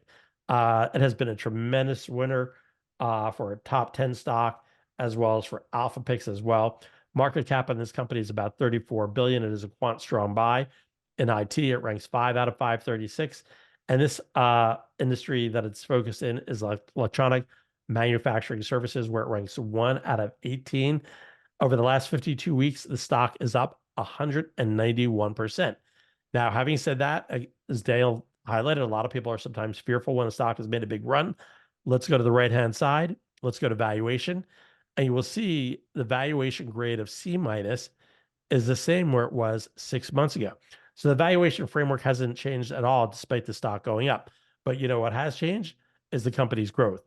[SPEAKER 2] It has been a tremendous winner for a top 10 stock, as well as for alpha picks as well. Market cap on this company is about 34 billion. It is a quant strong buy. In IT, it ranks 5 out of 536. And this industry that it's focused in is electronic manufacturing services, where it ranks 1 out of 18. Over the last 52 weeks, the stock is up 191%. Now, having said that, as Dale highlighted, a lot of people are sometimes fearful when a stock has made a big run. Let's go to the right-hand side. Let's go to valuation. And you will see the valuation grade of C minus is the same where it was 6 months ago. So the valuation framework hasn't changed at all, despite the stock going up. But you know what has changed is the company's growth.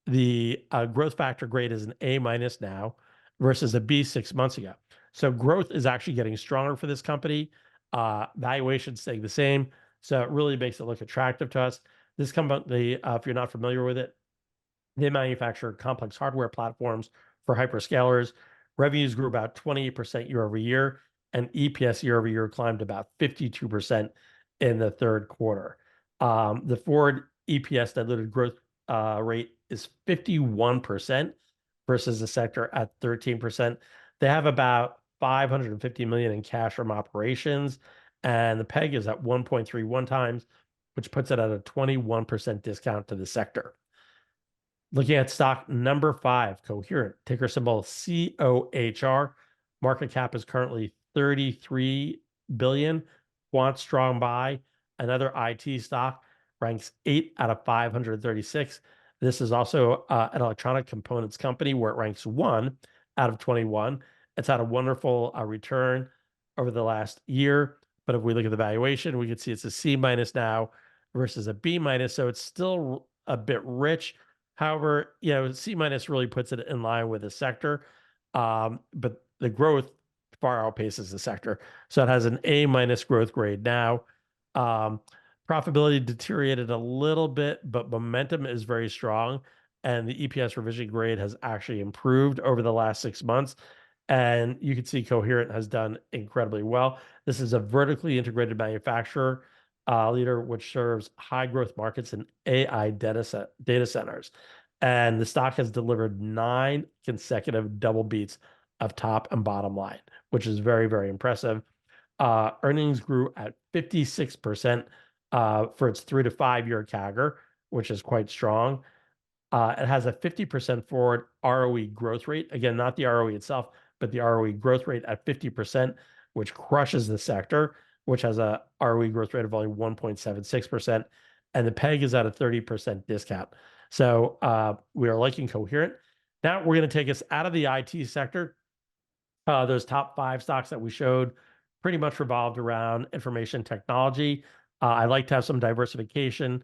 [SPEAKER 2] The growth factor grade is an A minus now versus a B 6 months ago. So growth is actually getting stronger for this company. Valuation staying the same. So it really makes it look attractive to us. This company, if you're not familiar with it, they manufacture complex hardware platforms for hyperscalers. Revenues grew about 28% year over year, and EPS year over year climbed about 52% in the third quarter. The forward EPS diluted growth rate is 51% versus the sector at 13%. They have about 550 million in cash from operations, and the PEG is at 1.31 times, which puts it at a 21% discount to the sector. Looking at stock number 5, Coherent, ticker symbol COHR. Market cap is currently 33 billion. Quant strong buy. Another IT stock, ranks 8 out of 536. This is also an electronic components company where it ranks 1 out of 21. It's had a wonderful return over the last year. But if we look at the valuation, we can see it's a C minus now versus a B minus. So it's still a bit rich. However, C minus really puts it in line with the sector. But the growth far outpaces the sector. So it has an A minus growth grade now. Profitability deteriorated a little bit, but momentum is very strong. And the EPS revision grade has actually improved over the last 6 months. And you can see Coherent has done incredibly well. This is a vertically integrated manufacturer leader, which serves high growth markets and AI data centers. And the stock has delivered 9 consecutive double beats of top and bottom line, which is very, very impressive. Earnings grew at 56% for its 3 to 5 year CAGR, which is quite strong. It has a 50% forward ROE growth rate. Again, not the ROE itself, but the ROE growth rate at 50%, which crushes the sector, which has a ROE growth rate of only 1.76%. And the PEG is at a 30% discount. So we are liking Coherent. Now we're going to take us out of the IT sector. Those top 5 stocks that we showed pretty much revolved around information technology. I like to have some diversification.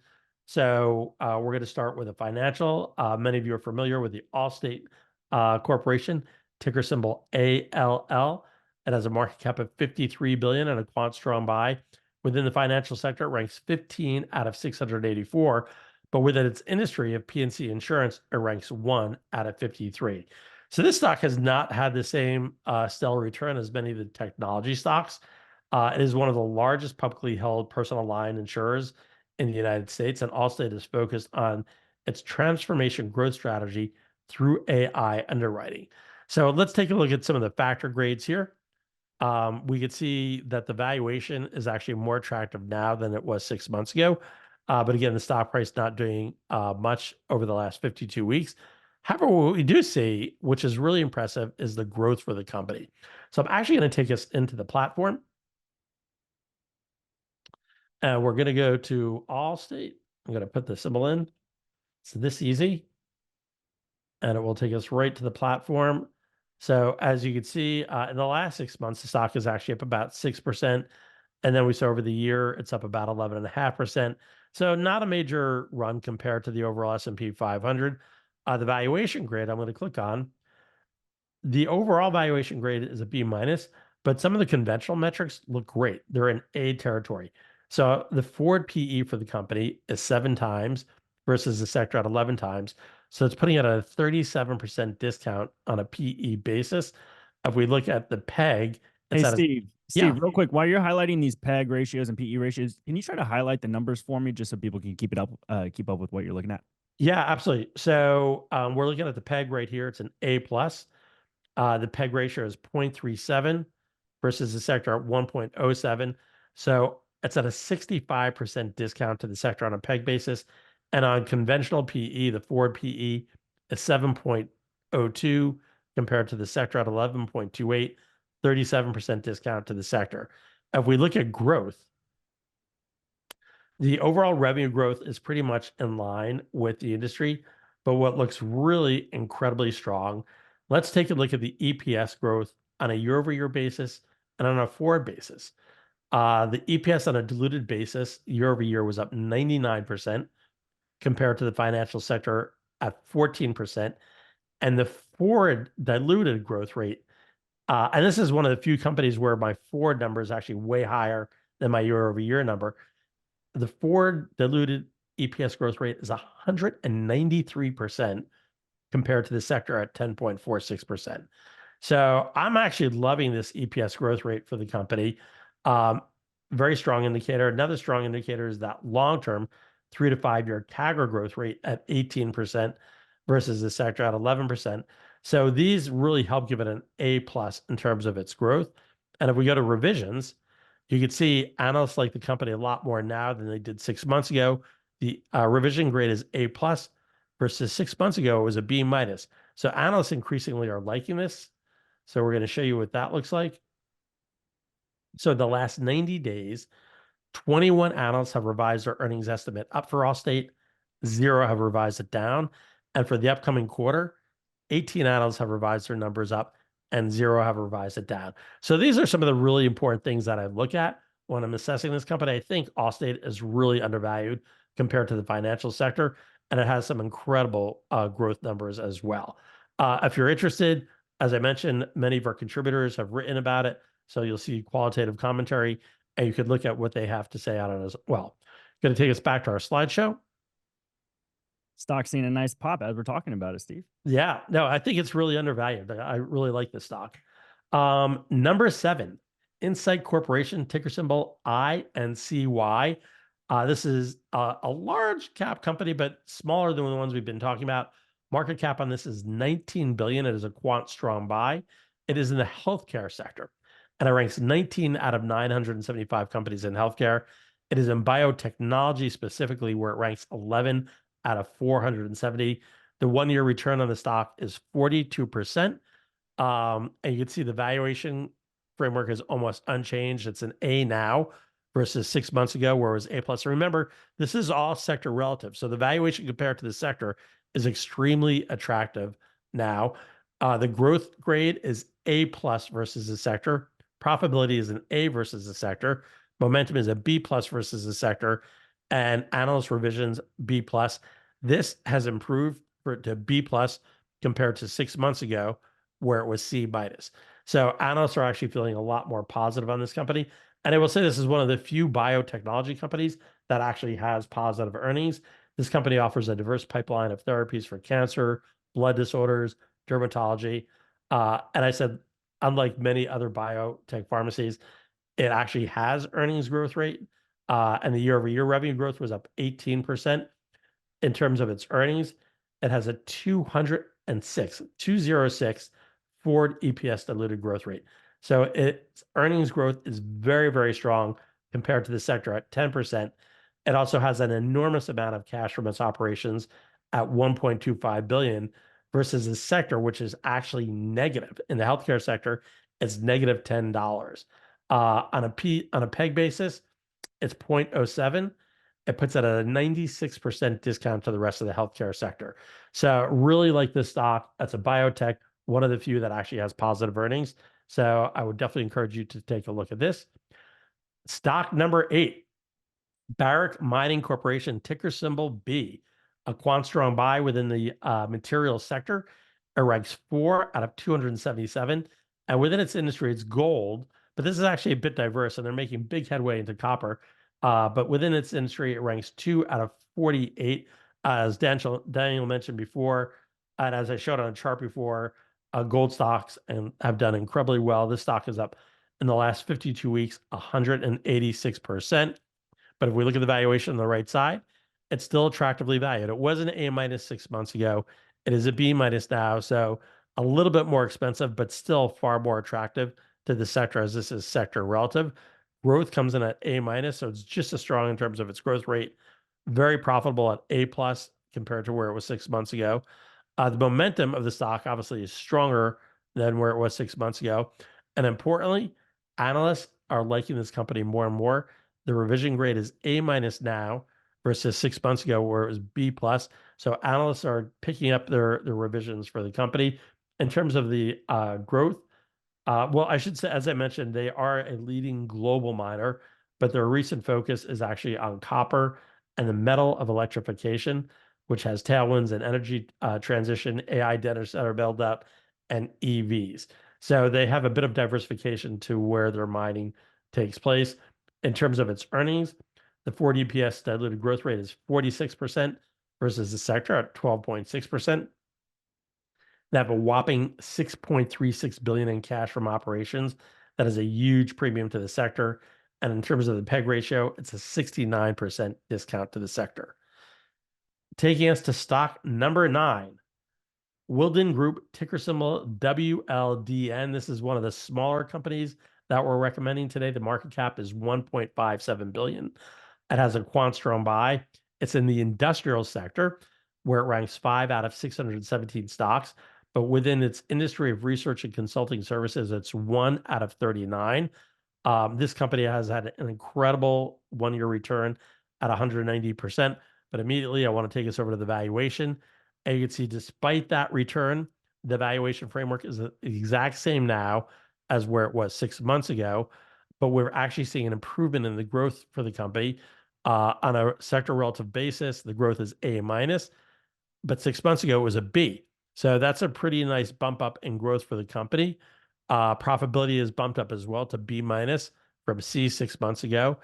[SPEAKER 2] So we're going to start with a financial. Many of you are familiar with the Allstate Corporation, ticker symbol ALL. It has a market cap of 53 billion and a quant strong buy. Within the financial sector, it ranks 15 out of 684. But within its industry of P&C insurance, it ranks 1 out of 53. So this stock has not had the same stellar return as many of the technology stocks. It is one of the largest publicly held personal line insurers in the United States, and Allstate is focused on its transformation growth strategy through AI underwriting. So let's take a look at some of the factor grades here. We could see that the valuation is actually more attractive now than it was 6 months ago. But again, the stock price not doing much over the last 52 weeks. However, what we do see, which is really impressive, is the growth for the company. So I'm actually going to take us into the platform. And we're going to go to Allstate. I'm going to put the symbol in. It's this easy. And it will take us right to the platform. So as you can see, in the last 6 months, the stock is actually up about 6%. And then we saw over the year, it's up about 11.5%. So not a major run compared to the overall S&P 500. The valuation grade I'm going to click on. The overall valuation grade is a B minus, but some of the conventional metrics look great. They're in A territory. So the forward PE for the company is 7 times versus the sector at 11 times. So it's putting it at a 37% discount on a PE basis. If we look at the PEG, it's
[SPEAKER 1] Hey,
[SPEAKER 2] at
[SPEAKER 1] Steve,
[SPEAKER 2] yeah.
[SPEAKER 1] real quick, while you're highlighting these PEG ratios and PE ratios, can you try to highlight the numbers for me just so people can keep up with what you're looking at?
[SPEAKER 2] Yeah, absolutely. So we're looking at the PEG right here. It's an A plus. The PEG ratio is 0.37 versus the sector at 1.07. So it's at a 65% discount to the sector on a PEG basis. And on conventional PE, the forward PE is 7.02 compared to the sector at 11.28, 37% discount to the sector. If we look at growth, the overall revenue growth is pretty much in line with the industry, but what looks really incredibly strong, let's take a look at the EPS growth on a year-over-year basis and on a forward basis. The EPS on a diluted basis year-over-year was up 99% compared to the financial sector at 14%. And the forward diluted growth rate, and this is one of the few companies where my forward number is actually way higher than my year-over-year number. The forward diluted EPS growth rate is 193% compared to the sector at 10.46%. So I'm actually loving this EPS growth rate for the company. Very strong indicator. Another strong indicator is that long-term 3 to 5 year CAGR growth rate at 18% versus the sector at 11%. So these really help give it an A plus in terms of its growth. And if we go to revisions, you can see analysts like the company a lot more now than they did 6 months ago. The revision grade is A plus versus 6 months ago it was a B minus. So analysts increasingly are liking this. So we're going to show you what that looks like. So the last 90 days, 21 analysts have revised their earnings estimate up for Allstate. 0 have revised it down. And for the upcoming quarter, 18 analysts have revised their numbers up and 0 have revised it down. So these are some of the really important things that I look at when I'm assessing this company. I think Allstate is really undervalued compared to the financial sector, and it has some incredible growth numbers as well. If you're interested, As I mentioned, many of our contributors have written about it. So you'll see qualitative commentary and you could look at what they have to say on it as well. Going to take us back to our slideshow.
[SPEAKER 1] Stock seeing a nice pop as we're talking about it, Steve.
[SPEAKER 2] Yeah, no, I think it's really undervalued. I really like this stock. Number 7, Insight Corporation, ticker symbol INCY. This is a large cap company, but smaller than the ones we've been talking about. Market cap on this is 19 billion. It is a quant strong buy. It is in the healthcare sector, and it ranks 19 out of 975 companies in healthcare. It is in biotechnology specifically, where it ranks 11 out of 470. The 1-year return on the stock is 42%. And you can see the valuation framework is almost unchanged. It's an A now versus 6 months ago, where it was A plus. Remember, this is all sector relative. So the valuation compared to the sector is extremely attractive now. The growth grade is A plus versus the sector. Profitability is an A versus the sector. Momentum is a B plus versus the sector. And analyst revisions, B plus. This has improved to B plus compared to 6 months ago, where it was C minus. So analysts are actually feeling a lot more positive on this company. And I will say this is one of the few biotechnology companies that actually has positive earnings. This company offers a diverse pipeline of therapies for cancer, blood disorders, dermatology. And I said, unlike many other biotech pharmacies, it actually has earnings growth rate. And the year-over-year revenue growth was up 18%. In terms of its earnings, it has a 206 forward EPS diluted growth rate. So its earnings growth is very, very strong compared to the sector at 10%. It also has an enormous amount of cash from its operations at 1.25 billion versus the sector, which is actually negative. In the healthcare sector, it's negative $10. On a PEG basis, it's 0.07. It puts it at a 96% discount to the rest of the healthcare sector. So really like this stock. That's a biotech, one of the few that actually has positive earnings. So I would definitely encourage you to take a look at this. Stock number 8, Barrick Mining Corporation, ticker symbol B, a quant strong buy within the materials sector. It ranks 4 out of 277. And within its industry, it's gold, but this is actually a bit diverse, and they're making big headway into copper. But within its industry, it ranks 2 out of 48, as Daniel mentioned before, and as I showed on a chart before, gold stocks and have done incredibly well. This stock is up in the last 52 weeks, 186%. But if we look at the valuation on the right side, it's still attractively valued. It was an A minus 6 months ago. It is a B minus now, so a little bit more expensive, but still far more attractive to the sector, as this is sector relative. Growth comes in at A minus, so it's just as strong in terms of its growth rate. Very profitable at A plus compared to where it was 6 months ago. The momentum of the stock obviously is stronger than where it was 6 months ago. And importantly, analysts are liking this company more and more. The revision grade is A minus now versus 6 months ago where it was B plus. So analysts are picking up their revisions for the company. In terms of the growth, well, I should say, as I mentioned, they are a leading global miner, but their recent focus is actually on copper and the metal of electrification, which has tailwinds and energy transition, AI data center build up, and EVs. So they have a bit of diversification to where their mining takes place. In terms of its earnings, the forward EPS diluted growth rate is 46% versus the sector at 12.6%. They have a whopping 6.36 billion in cash from operations. That is a huge premium to the sector. And in terms of the PEG ratio, it's a 69% discount to the sector. Taking us to stock number 9, Wilden Group, ticker symbol WLDN. This is one of the smaller companies that we're recommending today. The market cap is 1.57 billion. It has a quant strong buy. It's in the industrial sector, where it ranks 5 out of 617 stocks. But within its industry of research and consulting services, it's 1 out of 39. This company has had an incredible 1-year return at 190%. But immediately, I want to take us over to the valuation. And you can see, despite that return, the valuation framework is the exact same now as where it was 6 months ago. But we're actually seeing an improvement in the growth for the company. On a sector relative basis, the growth is A minus, but 6 months ago it was a B. So that's a pretty nice bump up in growth for the company. Profitability is bumped up as well to B minus from C 6 months ago.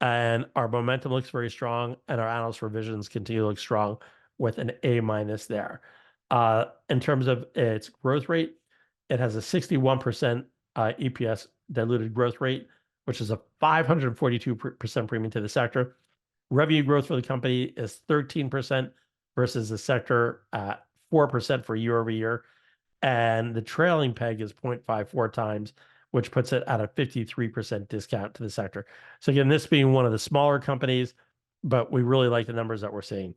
[SPEAKER 2] And our momentum looks very strong, and our analyst revisions continue to look strong with an A minus there. In terms of its growth rate, it has a 61% EPS diluted growth rate, which is a 542% premium to the sector. Revenue growth for the company is 13% versus the sector at 4% for year over year. And the trailing peg is 0.54 times, which puts it at a 53% discount to the sector. So again, this being one of the smaller companies, but we really like the numbers that we're seeing.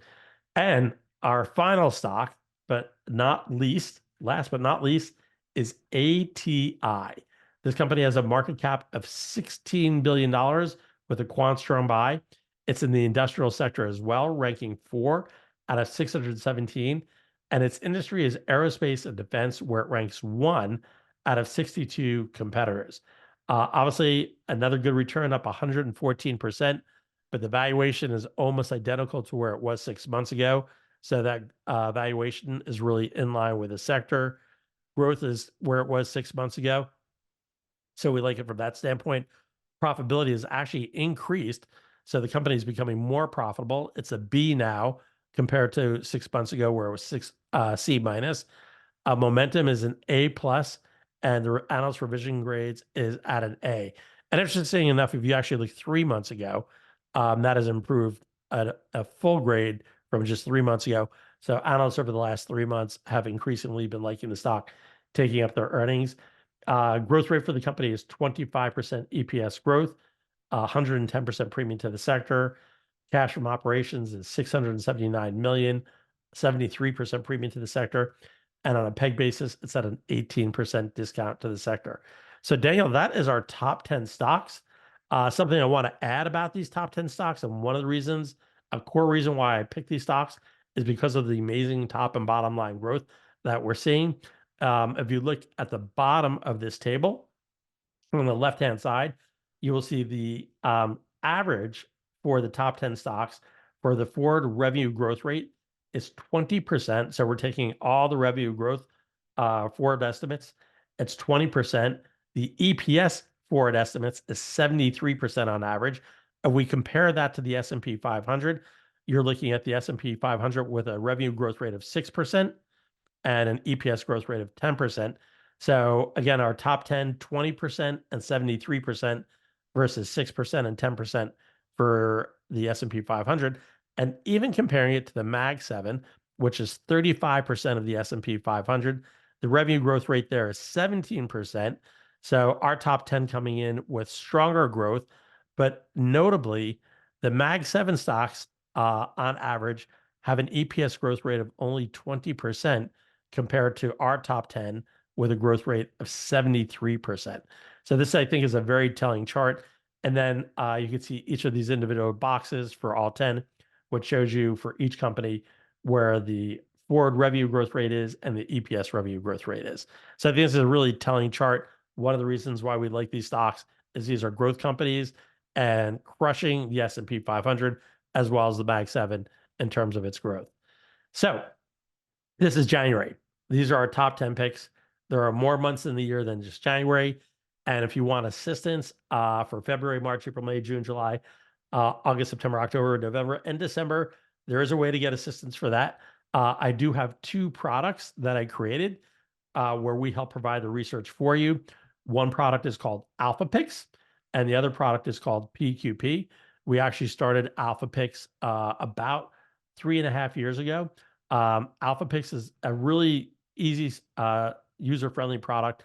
[SPEAKER 2] And our final stock, but not least, last but not least, is ATI. This company has a market cap of $16 billion with a quant strong buy. It's in the industrial sector as well, ranking 4 out of 617. And its industry is aerospace and defense, where it ranks 1 out of 62 competitors. Obviously, another good return, up 114%, but the valuation is almost identical to where it was 6 months ago. So that valuation is really in line with the sector. Growth is where it was 6 months ago. So we like it from that standpoint. Profitability has actually increased. So the company is becoming more profitable. It's a B now compared to 6 months ago where it was C minus. Momentum is an A plus, and the analyst revision grades is at an A. And interesting enough, if you actually look 3 months ago, that has improved at a full grade from just 3 months ago. So analysts over the last 3 months have increasingly been liking the stock, taking up their earnings. Growth rate for the company is 25% EPS growth, 110% premium to the sector. Cash from operations is 679 million, 73% premium to the sector. And on a peg basis, it's at an 18% discount to the sector. So Daniel, that is our top 10 stocks. Something I want to add about these top 10 stocks, and one of the reasons, a core reason why I picked these stocks is because of the amazing top and bottom line growth that we're seeing. If you look at the bottom of this table, on the left-hand side, you will see the average for the top 10 stocks for the forward revenue growth rate is 20%. So we're taking all the revenue growth forward estimates. It's 20%. The EPS forward estimates is 73% on average. If we compare that to the S&P 500, you're looking at the S&P 500 with a revenue growth rate of 6% and an EPS growth rate of 10%. So again, our top 10, 20% and 73% versus 6% and 10% for the S&P 500. And even comparing it to the Mag 7, which is 35% of the S&P 500, the revenue growth rate there is 17%. So our top 10 coming in with stronger growth, but notably, the Mag 7 stocks on average have an EPS growth rate of only 20% compared to our top 10 with a growth rate of 73%. So this, I think, is a very telling chart. And then you can see each of these individual boxes for all 10, which shows you for each company where the forward revenue growth rate is and the EPS revenue growth rate is. So I think this is a really telling chart. One of the reasons why we like these stocks is these are growth companies and crushing the S&P 500 as well as the Mag 7 in terms of its growth. So this is January. These are our top 10 picks. There are more months in the year than just January. And if you want assistance for February, March, April, May, June, July, August, September, October, November, and December, there is a way to get assistance for that. I do have 2 products that I created where we help provide the research for you. One product is called Alpha Picks, and the other product is called PQP. We actually started Alpha Picks about 3.5 years ago. Alpha Picks is a really easy, user-friendly product.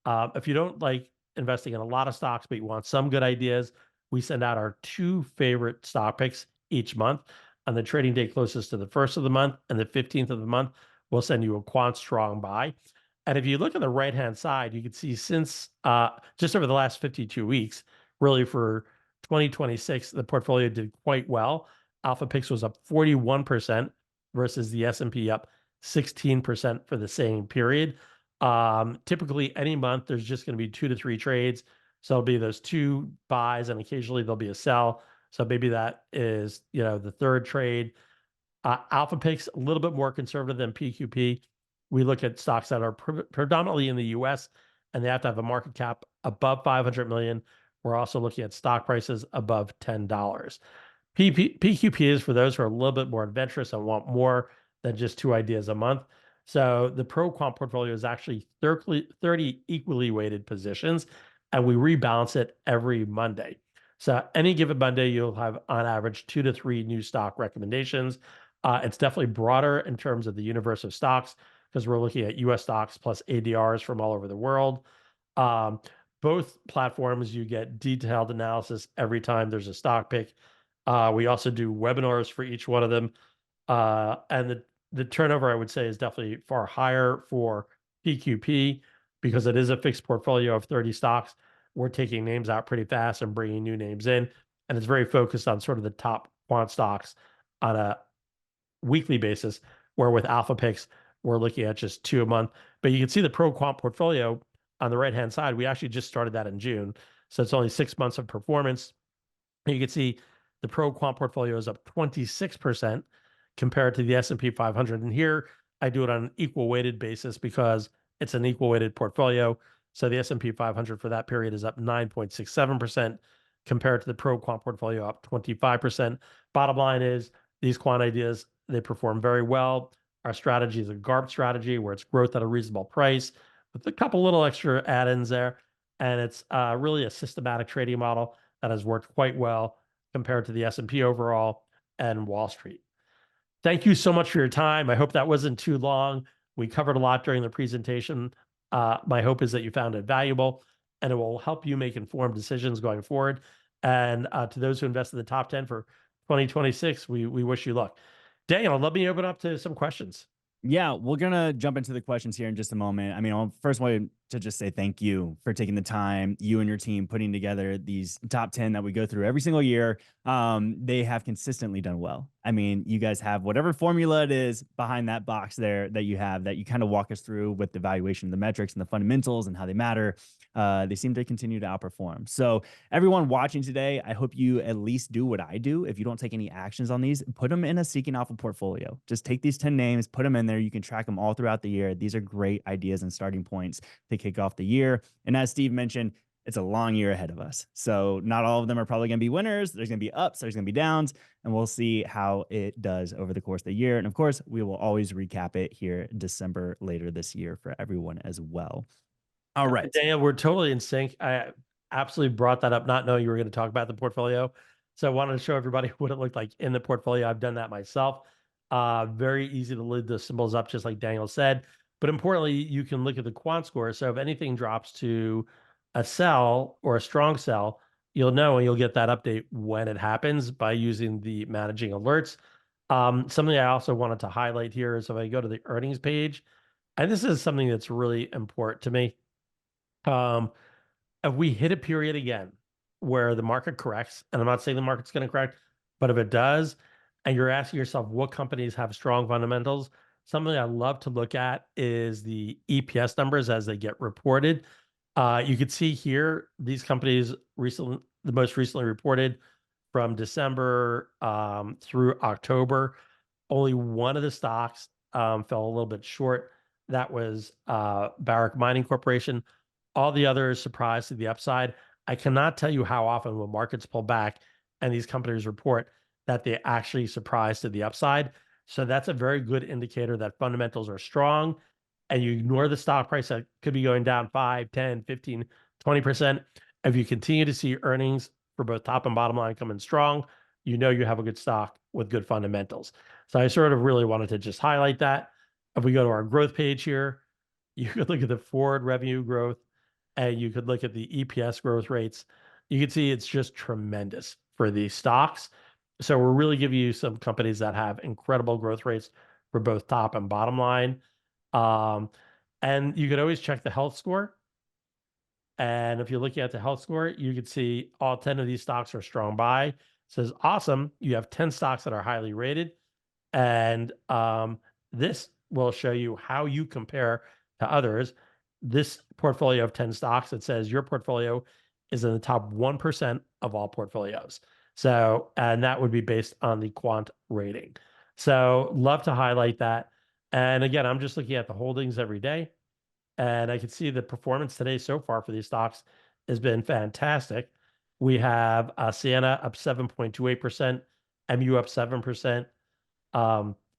[SPEAKER 2] If you don't like investing in a lot of stocks, but you want some good ideas, we send out our 2 favorite stock picks each month. On the trading day closest to the 1st of the month and the 15th of the month, we'll send you a quant strong buy. And if you look on the right-hand side, you can see since just over the last 52 weeks, really for 2026, the portfolio did quite well. Alpha Picks was up 41% versus the S&P up 16% for the same period. Typically, any month, there's just going to be 2 to 3 trades. So it'll be those 2 buys, and occasionally there'll be a sell. So maybe that is, the 3rd trade. Alpha Picks a little bit more conservative than PQP. we look at stocks that are predominantly in the US and they have to have a market cap above 500 million. We're also looking at stock prices above $10. PQP is for those who are a little bit more adventurous and want more than just 2 ideas a month. So the Pro Quant portfolio is actually 30 equally weighted positions, and we rebalance it every Monday. So any given Monday, you'll have on average 2 to 3 new stock recommendations. It's definitely broader in terms of the universe of stocks because we're looking at US stocks plus ADRs from all over the world. Um, Both platforms, you get detailed analysis every time there's a stock pick. We also do webinars for each one of them. And the turnover, I would say, is definitely far higher for PQP because it is a fixed portfolio of 30 stocks. We're taking names out pretty fast and bringing new names in. And it's very focused on sort of the top quant stocks on a weekly basis, where with alpha picks, we're looking at just 2 a month. But you can see the Pro Quant portfolio on the right-hand side. We actually just started that in June. So it's only 6 months of performance. You can see the Pro Quant portfolio is up 26% compared to the S&P 500. And here I do it on an equal weighted basis because it's an equal weighted portfolio. So the S&P 500 for that period is up 9.67% compared to the Pro Quant portfolio up 25%. Bottom line is these quant ideas, they perform very well. Our strategy is a GARP strategy where it's growth at a reasonable price with a couple little extra add-ins there. And it's really a systematic trading model that has worked quite well compared to the S&P overall and Wall Street. Thank you so much for your time. I hope that wasn't too long. We covered a lot during the presentation. My hope is that you found it valuable and it will help you make informed decisions going forward. And to those who invest in the top 10 for 2026, we wish you luck. Daniel, let me open up to some questions.
[SPEAKER 1] Yeah, we're gonna jump into the questions here in just a moment. I mean, I'll first want to just say thank you for taking the time, you and your team putting together these top 10 that we go through every single year. They have consistently done well. I mean, you guys have whatever formula it is behind that box there that you have that you kind of walk us through with the valuation of the metrics and the fundamentals and how they matter. They seem to continue to outperform. So everyone watching today, I hope you at least do what I do. If you don't take any actions on these, put them in a Seeking Alpha portfolio. Just take these 10 names, put them in there. You can track them all throughout the year. These are great ideas and starting points to kick off the year. And as Steve mentioned, it's a long year ahead of us. So not all of them are probably going to be winners. There's going to be ups, there's going to be downs, and we'll see how it does over the course of the year. And of course, we will always recap it here December later this year for everyone as well. All right.
[SPEAKER 2] Daniel, we're totally in sync. I absolutely brought that up, not knowing you were going to talk about the portfolio. So I wanted to show everybody what it looked like in the portfolio. I've done that myself. Very easy to lead the symbols up, just like Daniel said. But importantly, you can look at the quant score. So if anything drops to a sell or a strong sell, you'll know and you'll get that update when it happens by using the managing alerts. Something I also wanted to highlight here is if I go to the earnings page, and this is something that's really important to me. If we hit a period again where the market corrects, and I'm not saying the market's going to correct, but if it does, and you're asking yourself what companies have strong fundamentals, something I love to look at is the EPS numbers as they get reported. You could see here these companies recently, the most recently reported from December through October. Only one of the stocks fell a little bit short. That was Barrick Mining Corporation. All the others surprised to the upside. I cannot tell you how often when markets pull back and these companies report that they actually surprise to the upside. So that's a very good indicator that fundamentals are strong, and you ignore the stock price that could be going down 5, 10, 15, 20%. If you continue to see earnings for both top and bottom line come in strong, you know you have a good stock with good fundamentals. So I sort of really wanted to just highlight that. If we go to our growth page here, you could look at the forward revenue growth and you could look at the EPS growth rates. You can see it's just tremendous for these stocks. So we're really giving you some companies that have incredible growth rates for both top and bottom line. And you could always check the health score. And if you're looking at the health score, you could see all 10 of these stocks are strong buy. It says, awesome. You have 10 stocks that are highly rated. And this will show you how you compare to others. This portfolio of 10 stocks, it says your portfolio is in the top 1% of all portfolios. So, and that would be based on the quant rating. So love to highlight that. And again, I'm just looking at the holdings every day, and I can see the performance today so far for these stocks has been fantastic. We have Sienna up 7.28%, MU up 7%,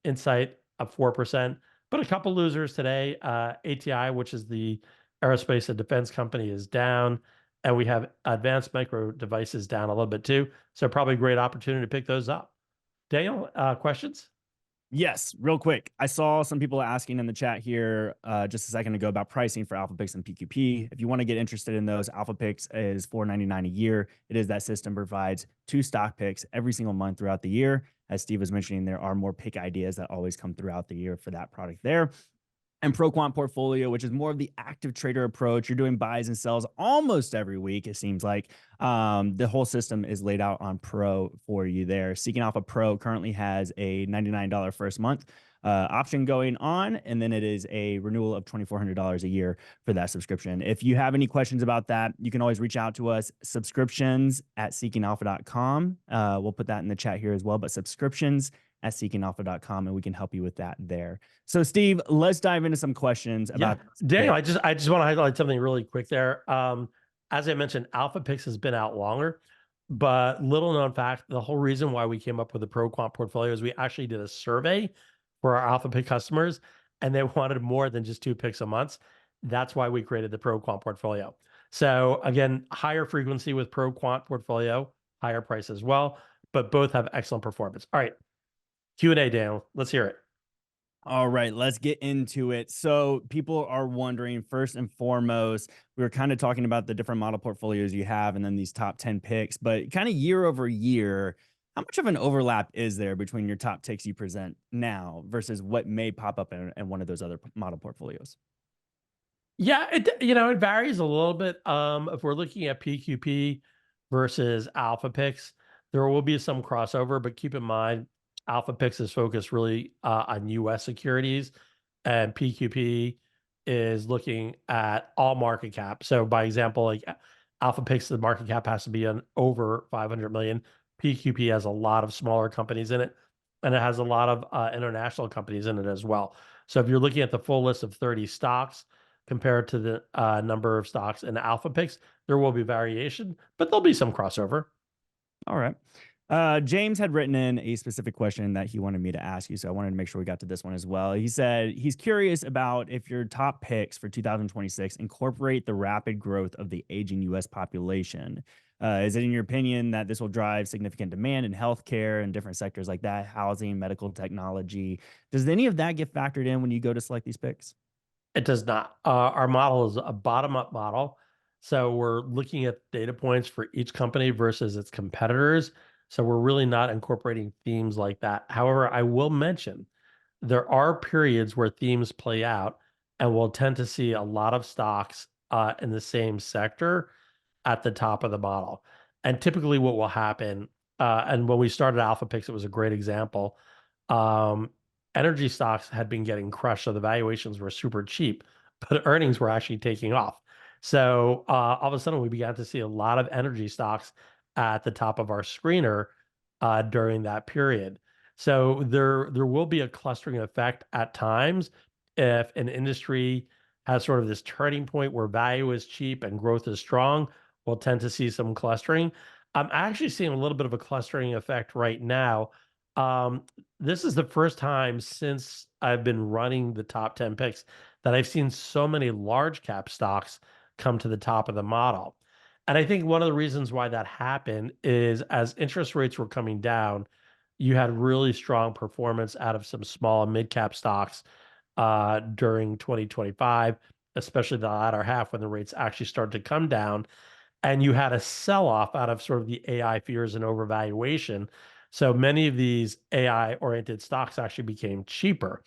[SPEAKER 2] Insight up 4%, but a couple losers today. ATI, which is the Aerospace and Defense company, is down, and we have Advanced Micro Devices down a little bit too. So probably a great opportunity to pick those up. Daniel, questions?
[SPEAKER 1] Yes, real quick. I saw some people asking in the chat here just a second ago about pricing for AlphaPix and PQP. If you want to get interested in those, AlphaPix is $4.99 a year. It is that system provides 2 stock picks every single month throughout the year. As Steve was mentioning, there are more pick ideas that always come throughout the year for that product there. And Quant portfolio, which is more of the active trader approach. You're doing buys and sells almost every week, it seems like. The whole system is laid out on Pro for you there. Seeking Alpha Pro currently has a $99 first month option going on, and then it is a renewal of $2,400 a year for that subscription. If you have any questions about that, you can always reach out to us, subscriptions@seekingalpha.com. We'll put that in the chat here as well, but subscriptions@seekingalpha.com, and we can help you with that there. So, Steve, let's dive into some questions about
[SPEAKER 2] Daniel. I just want to highlight something really quick there. As I mentioned, Alpha Pix has been out longer, but little known fact, the whole reason why we came up with the Pro Quant portfolio is we actually did a survey for our Alpha Pick customers, and they wanted more than just 2 picks a month. That's why we created the Pro Quant portfolio. So again, higher frequency with Pro Quant portfolio, higher price as well, but both have excellent performance. All right, Q&A, Daniel. Let's hear it.
[SPEAKER 1] All right, let's get into it. So people are wondering, first and foremost, we were kind of talking about the different model portfolios you have and then these top 10 picks, but kind of year over year, how much of an overlap is there between your top picks you present now versus what may pop up in one of those other model portfolios?
[SPEAKER 2] Yeah, it varies a little bit. If we're looking at PQP versus Alpha Pix, there will be some crossover, but keep in mind, Alpha Pix is focused really on US securities, and PQP is looking at all market cap. So by example, like Alpha Pix, the market cap has to be on over 500 million. PQP has a lot of smaller companies in it, and it has a lot of international companies in it as well. So if you're looking at the full list of 30 stocks, compared to the number of stocks in Alpha Pix, there will be variation, but there'll be some crossover.
[SPEAKER 1] All right. James had written in a specific question that he wanted me to ask you, so I wanted to make sure we got to this one as well. He said he's curious about if your top picks for 2026 incorporate the rapid growth of the aging U.S. population. Is it in your opinion that this will drive significant demand in healthcare and different sectors like that, housing, medical technology? Does any of that get factored in when you go to select these picks?
[SPEAKER 2] It does not. Our model is a bottom-up model. So we're looking at data points for each company versus its competitors. So we're really not incorporating themes like that. However, I will mention there are periods where themes play out, and we'll tend to see a lot of stocks in the same sector at the top of the model. And typically what will happen, and when we started Alpha Pix, it was a great example. Um, Energy stocks had been getting crushed, so the valuations were super cheap, but earnings were actually taking off. So all of a sudden, we began to see a lot of energy stocks at the top of our screener during that period. So there will be a clustering effect at times if an industry has sort of this turning point where value is cheap and growth is strong. We'll tend to see some clustering. I'm actually seeing a little bit of a clustering effect right now. Um, this is the first time since I've been running the top 10 picks that I've seen so many large cap stocks come to the top of the model. And I think one of the reasons why that happened is as interest rates were coming down, you had really strong performance out of some small and mid cap stocks during 2025, especially the latter half when the rates actually started to come down. And you had a sell off out of sort of the AI fears and overvaluation. So many of these AI oriented stocks actually became cheaper.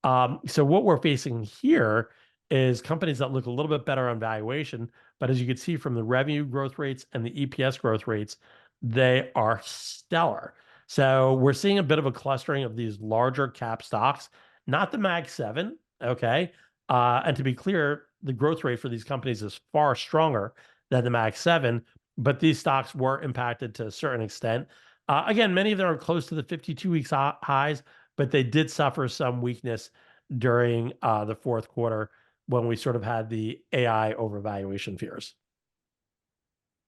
[SPEAKER 2] So what we're facing here is companies that look a little bit better on valuation, but as you can see from the revenue growth rates and the EPS growth rates, they are stellar. So we're seeing a bit of a clustering of these larger cap stocks, not the Mag 7, okay? And to be clear, the growth rate for these companies is far stronger than the Mag 7, but these stocks were impacted to a certain extent. Again, many of them are close to the 52 weeks highs, but they did suffer some weakness during the fourth quarter when we sort of had the AI overvaluation fears.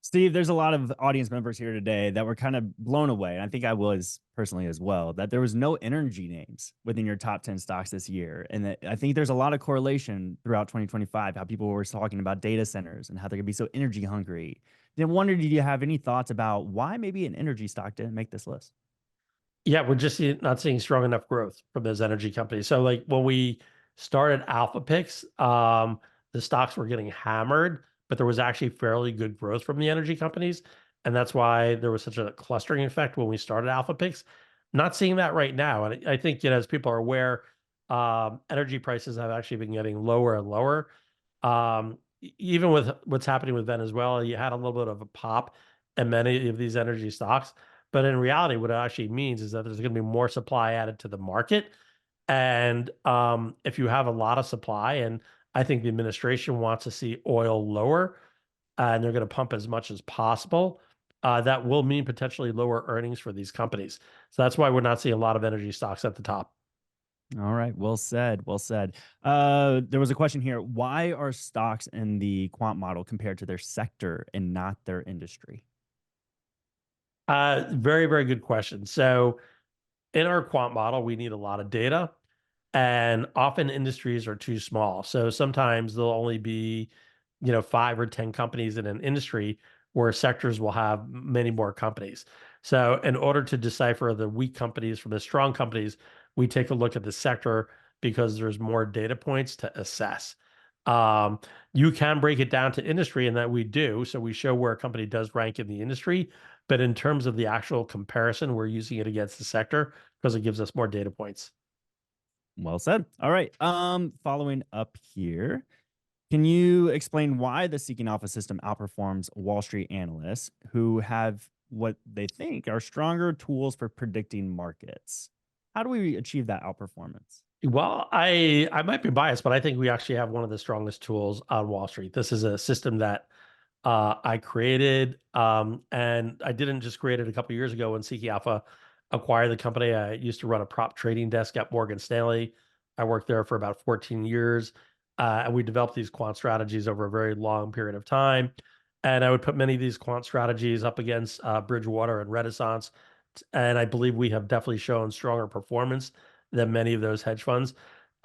[SPEAKER 1] Steve, there's a lot of audience members here today that were kind of blown away. And I think I was personally as well, that there was no energy names within your top 10 stocks this year. And that I think there's a lot of correlation throughout 2025, how people were talking about data centers and how they're going to be so energy hungry. Then wondered, did you have any thoughts about why maybe an energy stock didn't make this list?
[SPEAKER 2] Yeah, we're just not seeing strong enough growth from those energy companies. So like when we started Alpha Picks, the stocks were getting hammered, but there was actually fairly good growth from the energy companies. And that's why there was such a clustering effect when we started Alpha Picks. Not seeing that right now. And I think, as people are aware, energy prices have actually been getting lower and lower. Even with what's happening with Venezuela, you had a little bit of a pop in many of these energy stocks. But in reality, what it actually means is that there's going to be more supply added to the market. And if you have a lot of supply, and I think the administration wants to see oil lower, and they're going to pump as much as possible, that will mean potentially lower earnings for these companies. So that's why we're not seeing a lot of energy stocks at the top.
[SPEAKER 1] All right. Well said. Well said. There was a question here. Why are stocks in the quant model compared to their sector and not their industry?
[SPEAKER 2] Very, very good question. So in our quant model, we need a lot of data, and often industries are too small. So sometimes there'll only be, 5 or 10 companies in an industry where sectors will have many more companies. So in order to decipher the weak companies from the strong companies, we take a look at the sector because there's more data points to assess. Um, you can break it down to industry, and that we do. So we show where a company does rank in the industry, but in terms of the actual comparison, we're using it against the sector because it gives us more data points.
[SPEAKER 1] Well said. All right. Following up here, can you explain why the Seeking Alpha system outperforms Wall Street analysts who have what they think are stronger tools for predicting markets? How do we achieve that outperformance?
[SPEAKER 2] Well, I might be biased, but I think we actually have one of the strongest tools on Wall Street. This is a system that I created, and I didn't just create it a couple years ago when Seeking Alpha acquired the company. I used to run a prop trading desk at Morgan Stanley. I worked there for about 14 years, and we developed these quant strategies over a very long period of time. And I would put many of these quant strategies up against Bridgewater and Renaissance, and I believe we have definitely shown stronger performance than many of those hedge funds.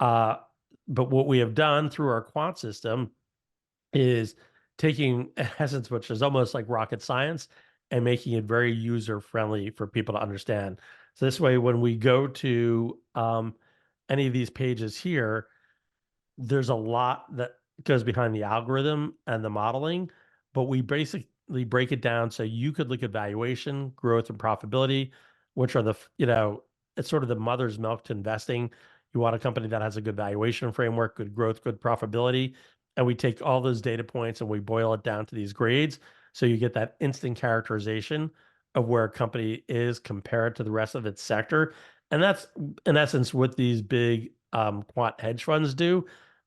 [SPEAKER 2] Uh, but what we have done through our quant system is taking essence, which is almost like rocket science, and making it very user friendly for people to understand. So this way, when we go to any of these pages here, there's a lot that goes behind the algorithm and the modeling, but we basically break it down so you could look at valuation, growth, and profitability, which are it's sort of the mother's milk to investing. You want a company that has a good valuation framework, good growth, good profitability. And we take all those data points and we boil it down to these grades. So you get that instant characterization of where a company is compared to the rest of its sector. And that's, in essence, what these big quant hedge funds do.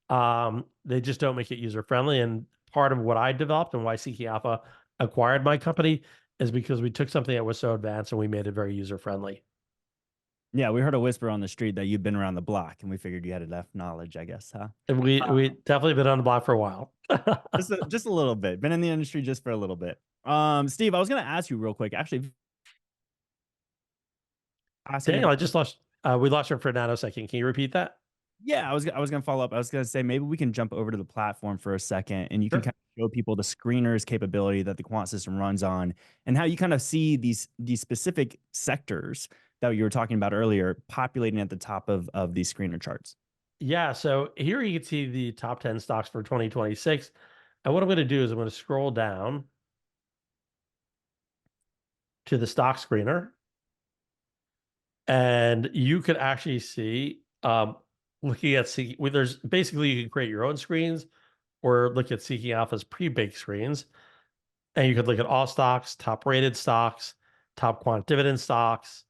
[SPEAKER 2] They just don't make it user friendly. And part of what I developed and why Seeking Alpha acquired my company is because we took something that was so advanced and we made it very user friendly.
[SPEAKER 1] Yeah, we heard a whisper on the street that you've been around the block, and we figured you had enough knowledge, I guess, huh?
[SPEAKER 2] And we definitely been on the block for a while.
[SPEAKER 1] Just a little bit. Been in the industry just for a little bit. Steve, I was going to ask you real quick. Actually, asking
[SPEAKER 2] Daniel,
[SPEAKER 1] about,
[SPEAKER 2] I just lost. We lost you for a nanosecond. Can you repeat that?
[SPEAKER 1] yeah, I was going to follow up. I was going to say maybe we can jump over to the platform for a second, and you can
[SPEAKER 2] Sure.
[SPEAKER 1] kind of show people the screeners capability that the quant system runs on, and how you kind of see these specific sectors that you were talking about earlier populating at the top of these screener charts.
[SPEAKER 2] Yeah. So here you can see the top 10 stocks for 2026. And what I'm going to do is I'm going to scroll down to the stock screener. And you could actually see, looking at there's basically you can create your own screens or look at Seeking Alpha's pre-baked screens. And you could look at all stocks, top rated stocks, top quant dividend stocks.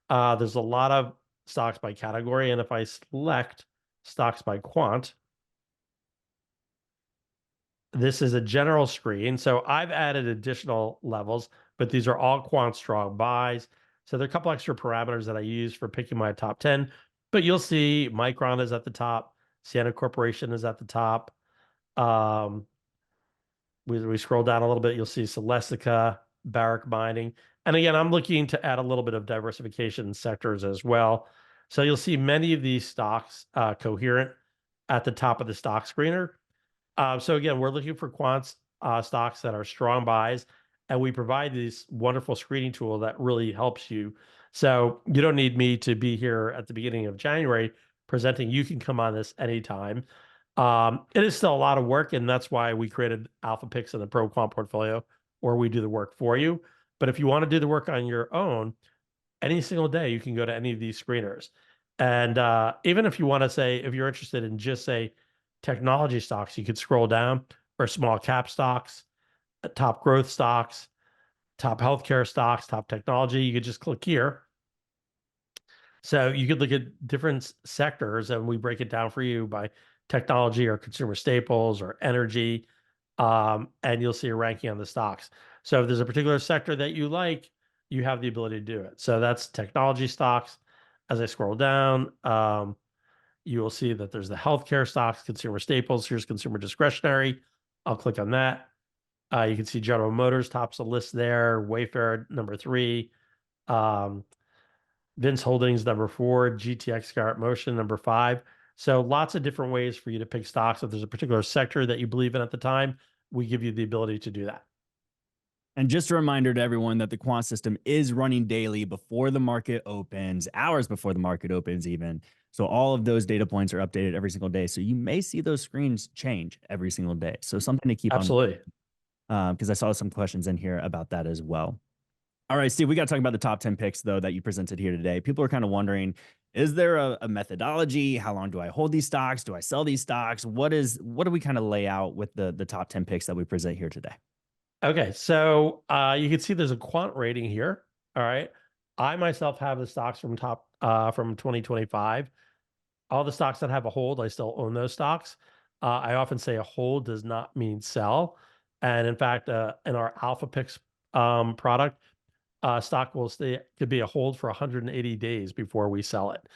[SPEAKER 2] There's a lot of stocks by category. And if I select stocks by quant, this is a general screen. So I've added additional levels, but these are all quant strong buys. So there are a couple extra parameters that I use for picking my top 10. But you'll see Micron is at the top, Sienna Corporation is at the top. Um, we scroll down a little bit, you'll see Celestica, Barrick Mining. And again, I'm looking to add a little bit of diversification in sectors as well. So you'll see many of these stocks coherent at the top of the stock screener. So again, we're looking for quants stocks that are strong buys, and we provide this wonderful screening tool that really helps you. So you don't need me to be here at the beginning of January presenting. You can come on this anytime. It is still a lot of work, and that's why we created Alpha Picks in the Pro Quant portfolio, where we do the work for you. But if you want to do the work on your own, any single day, you can go to any of these screeners. And even if you want to say, if you're interested in just say technology stocks, you could scroll down, or small cap stocks, top growth stocks, top healthcare stocks, top technology. You could just click here. So you could look at different sectors, and we break it down for you by technology or consumer staples or energy. And you'll see a ranking on the stocks. So if there's a particular sector that you like, you have the ability to do it. So that's technology stocks. As I scroll down, you will see that there's the healthcare stocks, consumer staples. Here's consumer discretionary. I'll click on that. You can see General Motors tops the list there. Wayfair number 3. Vince Holdings number 4. GTX GARP Motion number 5. So lots of different ways for you to pick stocks. If there's a particular sector that you believe in at the time, we give you the ability to do that.
[SPEAKER 1] And just a reminder to everyone that the quant system is running daily before the market opens, hours before the market opens even. So all of those data points are updated every single day. So you may see those screens change every single day. So something to keep
[SPEAKER 2] Absolutely.
[SPEAKER 1] on, because I saw some questions in here about that as well. All right, Steve, we got to talk about the top 10 picks, though, that you presented here today. People are kind of wondering, is there a methodology? How long do I hold these stocks? Do I sell these stocks? What do we kind of lay out with the top 10 picks that we present here today?
[SPEAKER 2] Okay, so you can see there's a quant rating here. All right. I myself have the stocks from 2025. All the stocks that have a hold, I still own those stocks. I often say a hold does not mean sell. And in fact, in our Alpha Picks product, stock will stay, could be a hold for 180 days before we sell it.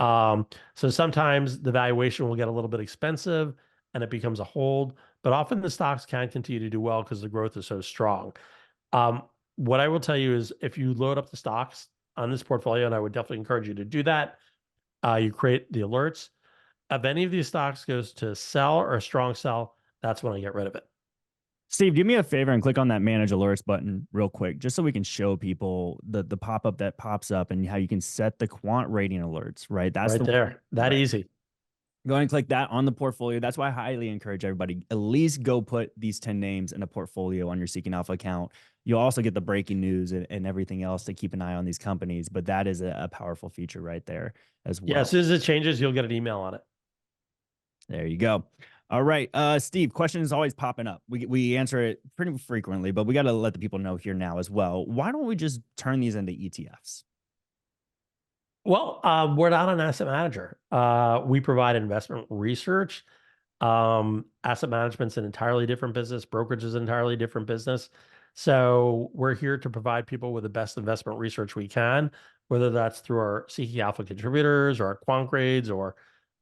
[SPEAKER 2] So sometimes the valuation will get a little bit expensive and it becomes a hold, but often the stocks can continue to do well because the growth is so strong. What I will tell you is if you load up the stocks on this portfolio, and I would definitely encourage you to do that, you create the alerts. If any of these stocks goes to sell or a strong sell, that's when I get rid of it.
[SPEAKER 1] Steve, do me a favor and click on that manage alerts button real quick, just so we can show people the pop-up that pops up and how you can set the quant rating alerts, right? That's
[SPEAKER 2] Right
[SPEAKER 1] the
[SPEAKER 2] there. That
[SPEAKER 1] right.
[SPEAKER 2] easy.
[SPEAKER 1] Go ahead and click that on the portfolio. That's why I highly encourage everybody, at least go put these 10 names in a portfolio on your Seeking Alpha account. You'll also get the breaking news and everything else to keep an eye on these companies, but that is a powerful feature right there as well.
[SPEAKER 2] Yeah, as soon as it changes, you'll get an email on it.
[SPEAKER 1] There you go. All right, Steve, question is always popping up. We answer it pretty frequently, but we got to let the people know here now as well. Why don't we just turn these into ETFs?
[SPEAKER 2] Well, we're not an asset manager. We provide investment research. Asset management's an entirely different business. Brokerage is an entirely different business. So we're here to provide people with the best investment research we can, whether that's through our Seeking Alpha contributors or our quant grades or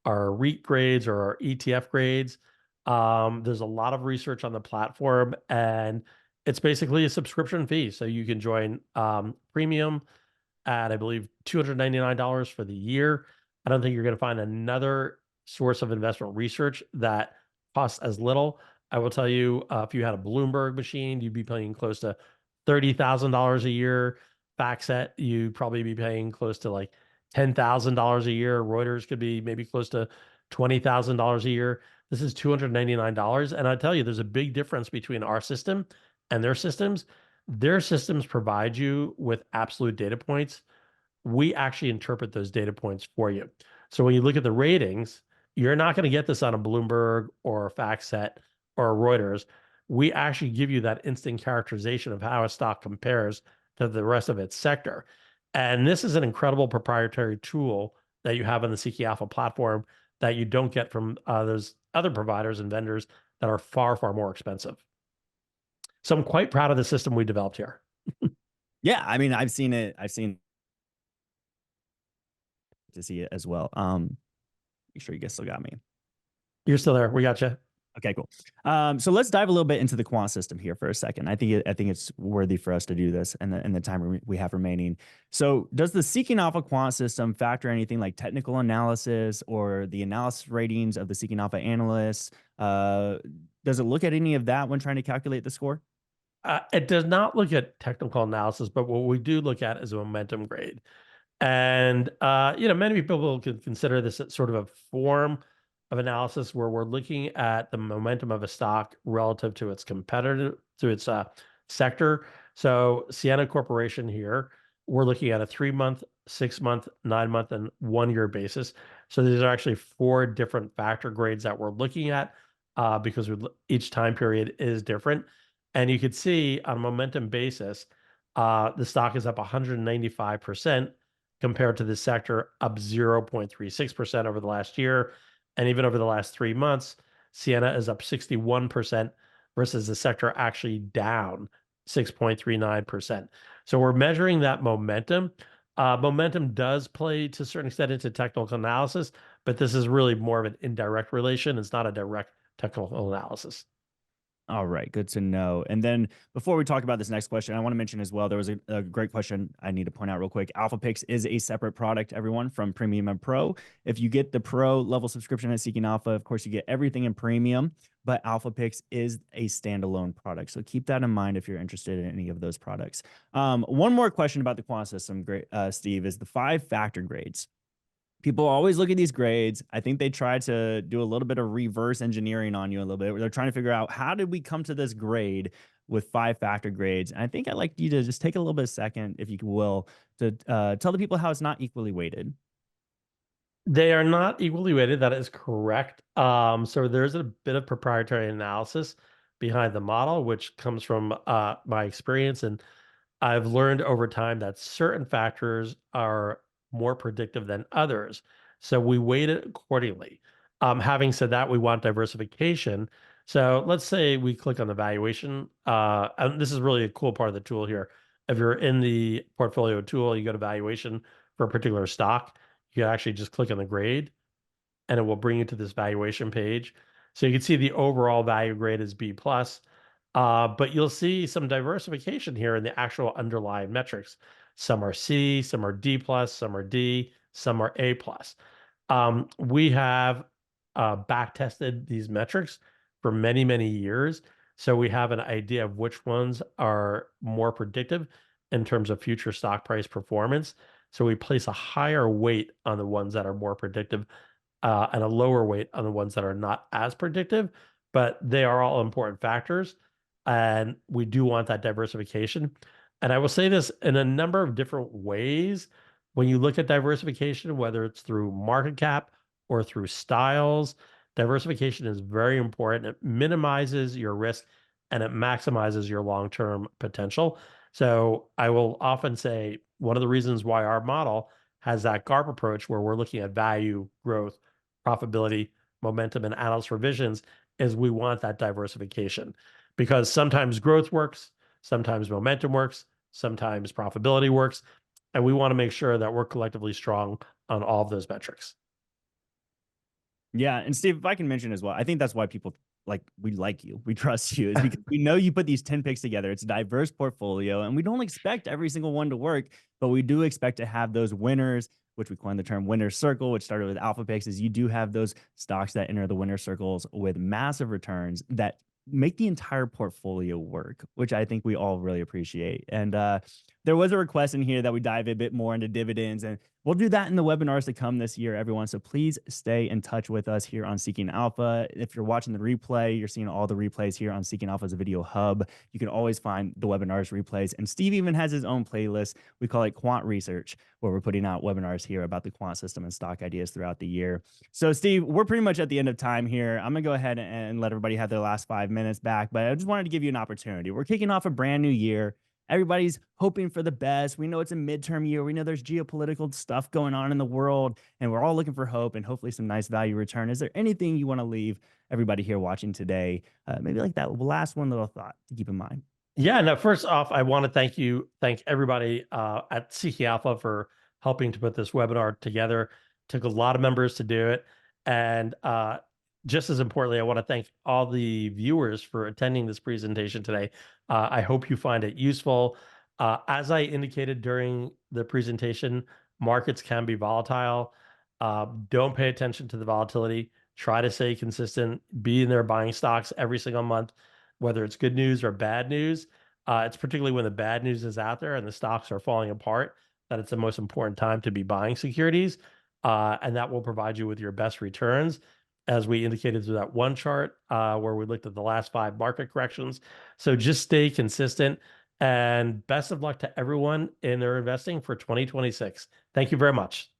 [SPEAKER 2] our REIT grades or our ETF grades. There's a lot of research on the platform, and it's basically a subscription fee. So you can join premium at, I believe, $299 for the year. I don't think you're going to find another source of investment research that costs as little. I will tell you, if you had a Bloomberg machine, you'd be paying close to $30,000 a year. FactSet, you'd probably be paying close to like $10,000 a year. Reuters could be maybe close to $20,000 a year. This is $299. And I tell you, there's a big difference between our system and their systems. Their systems provide you with absolute data points. We actually interpret those data points for you. So when you look at the ratings, you're not going to get this on a Bloomberg or a FactSet or a Reuters. We actually give you that instant characterization of how a stock compares to the rest of its sector. And this is an incredible proprietary tool that you have on the Seeking Alpha platform that you don't get from those other providers and vendors that are far, far more expensive. So I'm quite proud of the system we developed here.
[SPEAKER 1] Yeah, I mean, I've seen it. to see it as well. Make sure you guys still got me.
[SPEAKER 2] You're still there. We got you.
[SPEAKER 1] Okay, cool. So let's dive a little bit into the quant system here for a second. I think it's worthy for us to do this in the time we have remaining. So does the Seeking Alpha quant system factor anything like technical analysis or the analysis ratings of the Seeking Alpha analysts? Does it look at any of that when trying to calculate the score?
[SPEAKER 2] It does not look at technical analysis, but what we do look at is a momentum grade. And many people will consider this sort of a form of analysis where we're looking at the momentum of a stock relative to its competitor, to its sector. So Sienna Corporation here, we're looking at a 3-month, 6-month, 9-month, and 1-year basis. So these are actually 4 different factor grades that we're looking at because each time period is different. And you could see on a momentum basis, the stock is up 195% compared to the sector, up 0.36% over the last year. And even over the last 3 months, Sienna is up 61% versus the sector actually down 6.39%. So we're measuring that momentum. Momentum does play to a certain extent into technical analysis, but this is really more of an indirect relation. It's not a direct technical analysis.
[SPEAKER 1] All right, good to know. And then before we talk about this next question, I want to mention as well, there was a great question I need to point out real quick. AlphaPix is a separate product, everyone, from Premium and Pro. If you get the Pro level subscription at Seeking Alpha, of course, you get everything in Premium, but AlphaPix is a standalone product. So keep that in mind if you're interested in any of those products. One more question about the quant system, Steve, is the 5 factor grades. People always look at these grades. I think they try to do a little bit of reverse engineering on you a little bit, where they're trying to figure out how did we come to this grade with 5 factor grades. And I think I'd like you to just take a little bit of second, if you will, to tell the people how it's not equally weighted.
[SPEAKER 2] They are not equally weighted. That is correct. So there's a bit of proprietary analysis behind the model, which comes from my experience. And I've learned over time that certain factors are more predictive than others. So we weight it accordingly. Having said that, we want diversification. So let's say we click on the valuation. And this is really a cool part of the tool here. If you're in the portfolio tool, you go to valuation for a particular stock. You can actually just click on the grade and it will bring you to this valuation page. So you can see the overall value grade is B plus, but you'll see some diversification here in the actual underlying metrics. Some are C, some are D plus, some are D, some are A plus. We have back tested these metrics for many, many years. So we have an idea of which ones are more predictive in terms of future stock price performance. So we place a higher weight on the ones that are more predictive and a lower weight on the ones that are not as predictive, but they are all important factors. And we do want that diversification. And I will say this in a number of different ways. When you look at diversification, whether it's through market cap or through styles, diversification is very important. It minimizes your risk and it maximizes your long-term potential. So I will often say one of the reasons why our model has that GARP approach where we're looking at value, growth, profitability, momentum, and analyst revisions is we want that diversification because sometimes growth works, sometimes momentum works, sometimes profitability works, and we want to make sure that we're collectively strong on all of those metrics.
[SPEAKER 1] Yeah, and Steve, if I can mention as well, I think that's why people we like you, we trust you, is because we know you put these 10 picks together. It's a diverse portfolio, and we don't expect every single one to work, but we do expect to have those winners, which we coined the term winner circle, which started with alpha picks. Is you do have those stocks that enter the winner circles with massive returns that make the entire portfolio work, which I think we all really appreciate. And there was a request in here that we dive a bit more into dividends, and we'll do that in the webinars to come this year, everyone. So please stay in touch with us here on Seeking Alpha. If you're watching the replay, you're seeing all the replays here on Seeking Alpha's video hub. You can always find the webinars replays. And Steve even has his own playlist. We call it Quant Research, where we're putting out webinars here about the quant system and stock ideas throughout the year. So Steve, we're pretty much at the end of time here. I'm going to go ahead and let everybody have their last 5 minutes back, but I just wanted to give you an opportunity. We're kicking off a brand new year. Everybody's hoping for the best. We know it's a midterm year. We know there's geopolitical stuff going on in the world, and we're all looking for hope and hopefully some nice value return. Is there anything you want to leave everybody here watching today? Maybe like that last one little thought to keep in mind.
[SPEAKER 2] Yeah, no, first off, I want to thank everybody at Seeking Alpha for helping to put this webinar together. Took a lot of members to do it. And just as importantly, I want to thank all the viewers for attending this presentation today. I hope you find it useful. As I indicated during the presentation, markets can be volatile. Don't pay attention to the volatility. Try to stay consistent. Be in there buying stocks every single month, whether it's good news or bad news. It's particularly when the bad news is out there and the stocks are falling apart that it's the most important time to be buying securities. And that will provide you with your best returns, as we indicated through that one chart where we looked at the last 5 market corrections. So just stay consistent, and best of luck to everyone in their investing for 2026. Thank you very much.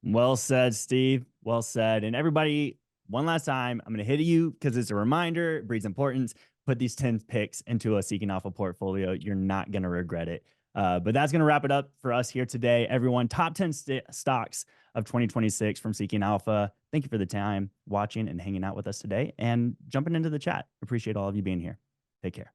[SPEAKER 1] Well said, Steve. Well said. And everybody, one last time, I'm going to hit you because it's a reminder, it breeds importance. Put these 10 picks into a Seeking Alpha portfolio. You're not going to regret it. But that's going to wrap it up for us here today. Everyone, top 10 stocks of 2026 from Seeking Alpha. Thank you for the time watching and hanging out with us today and jumping into the chat. Appreciate all of you being here. Take care.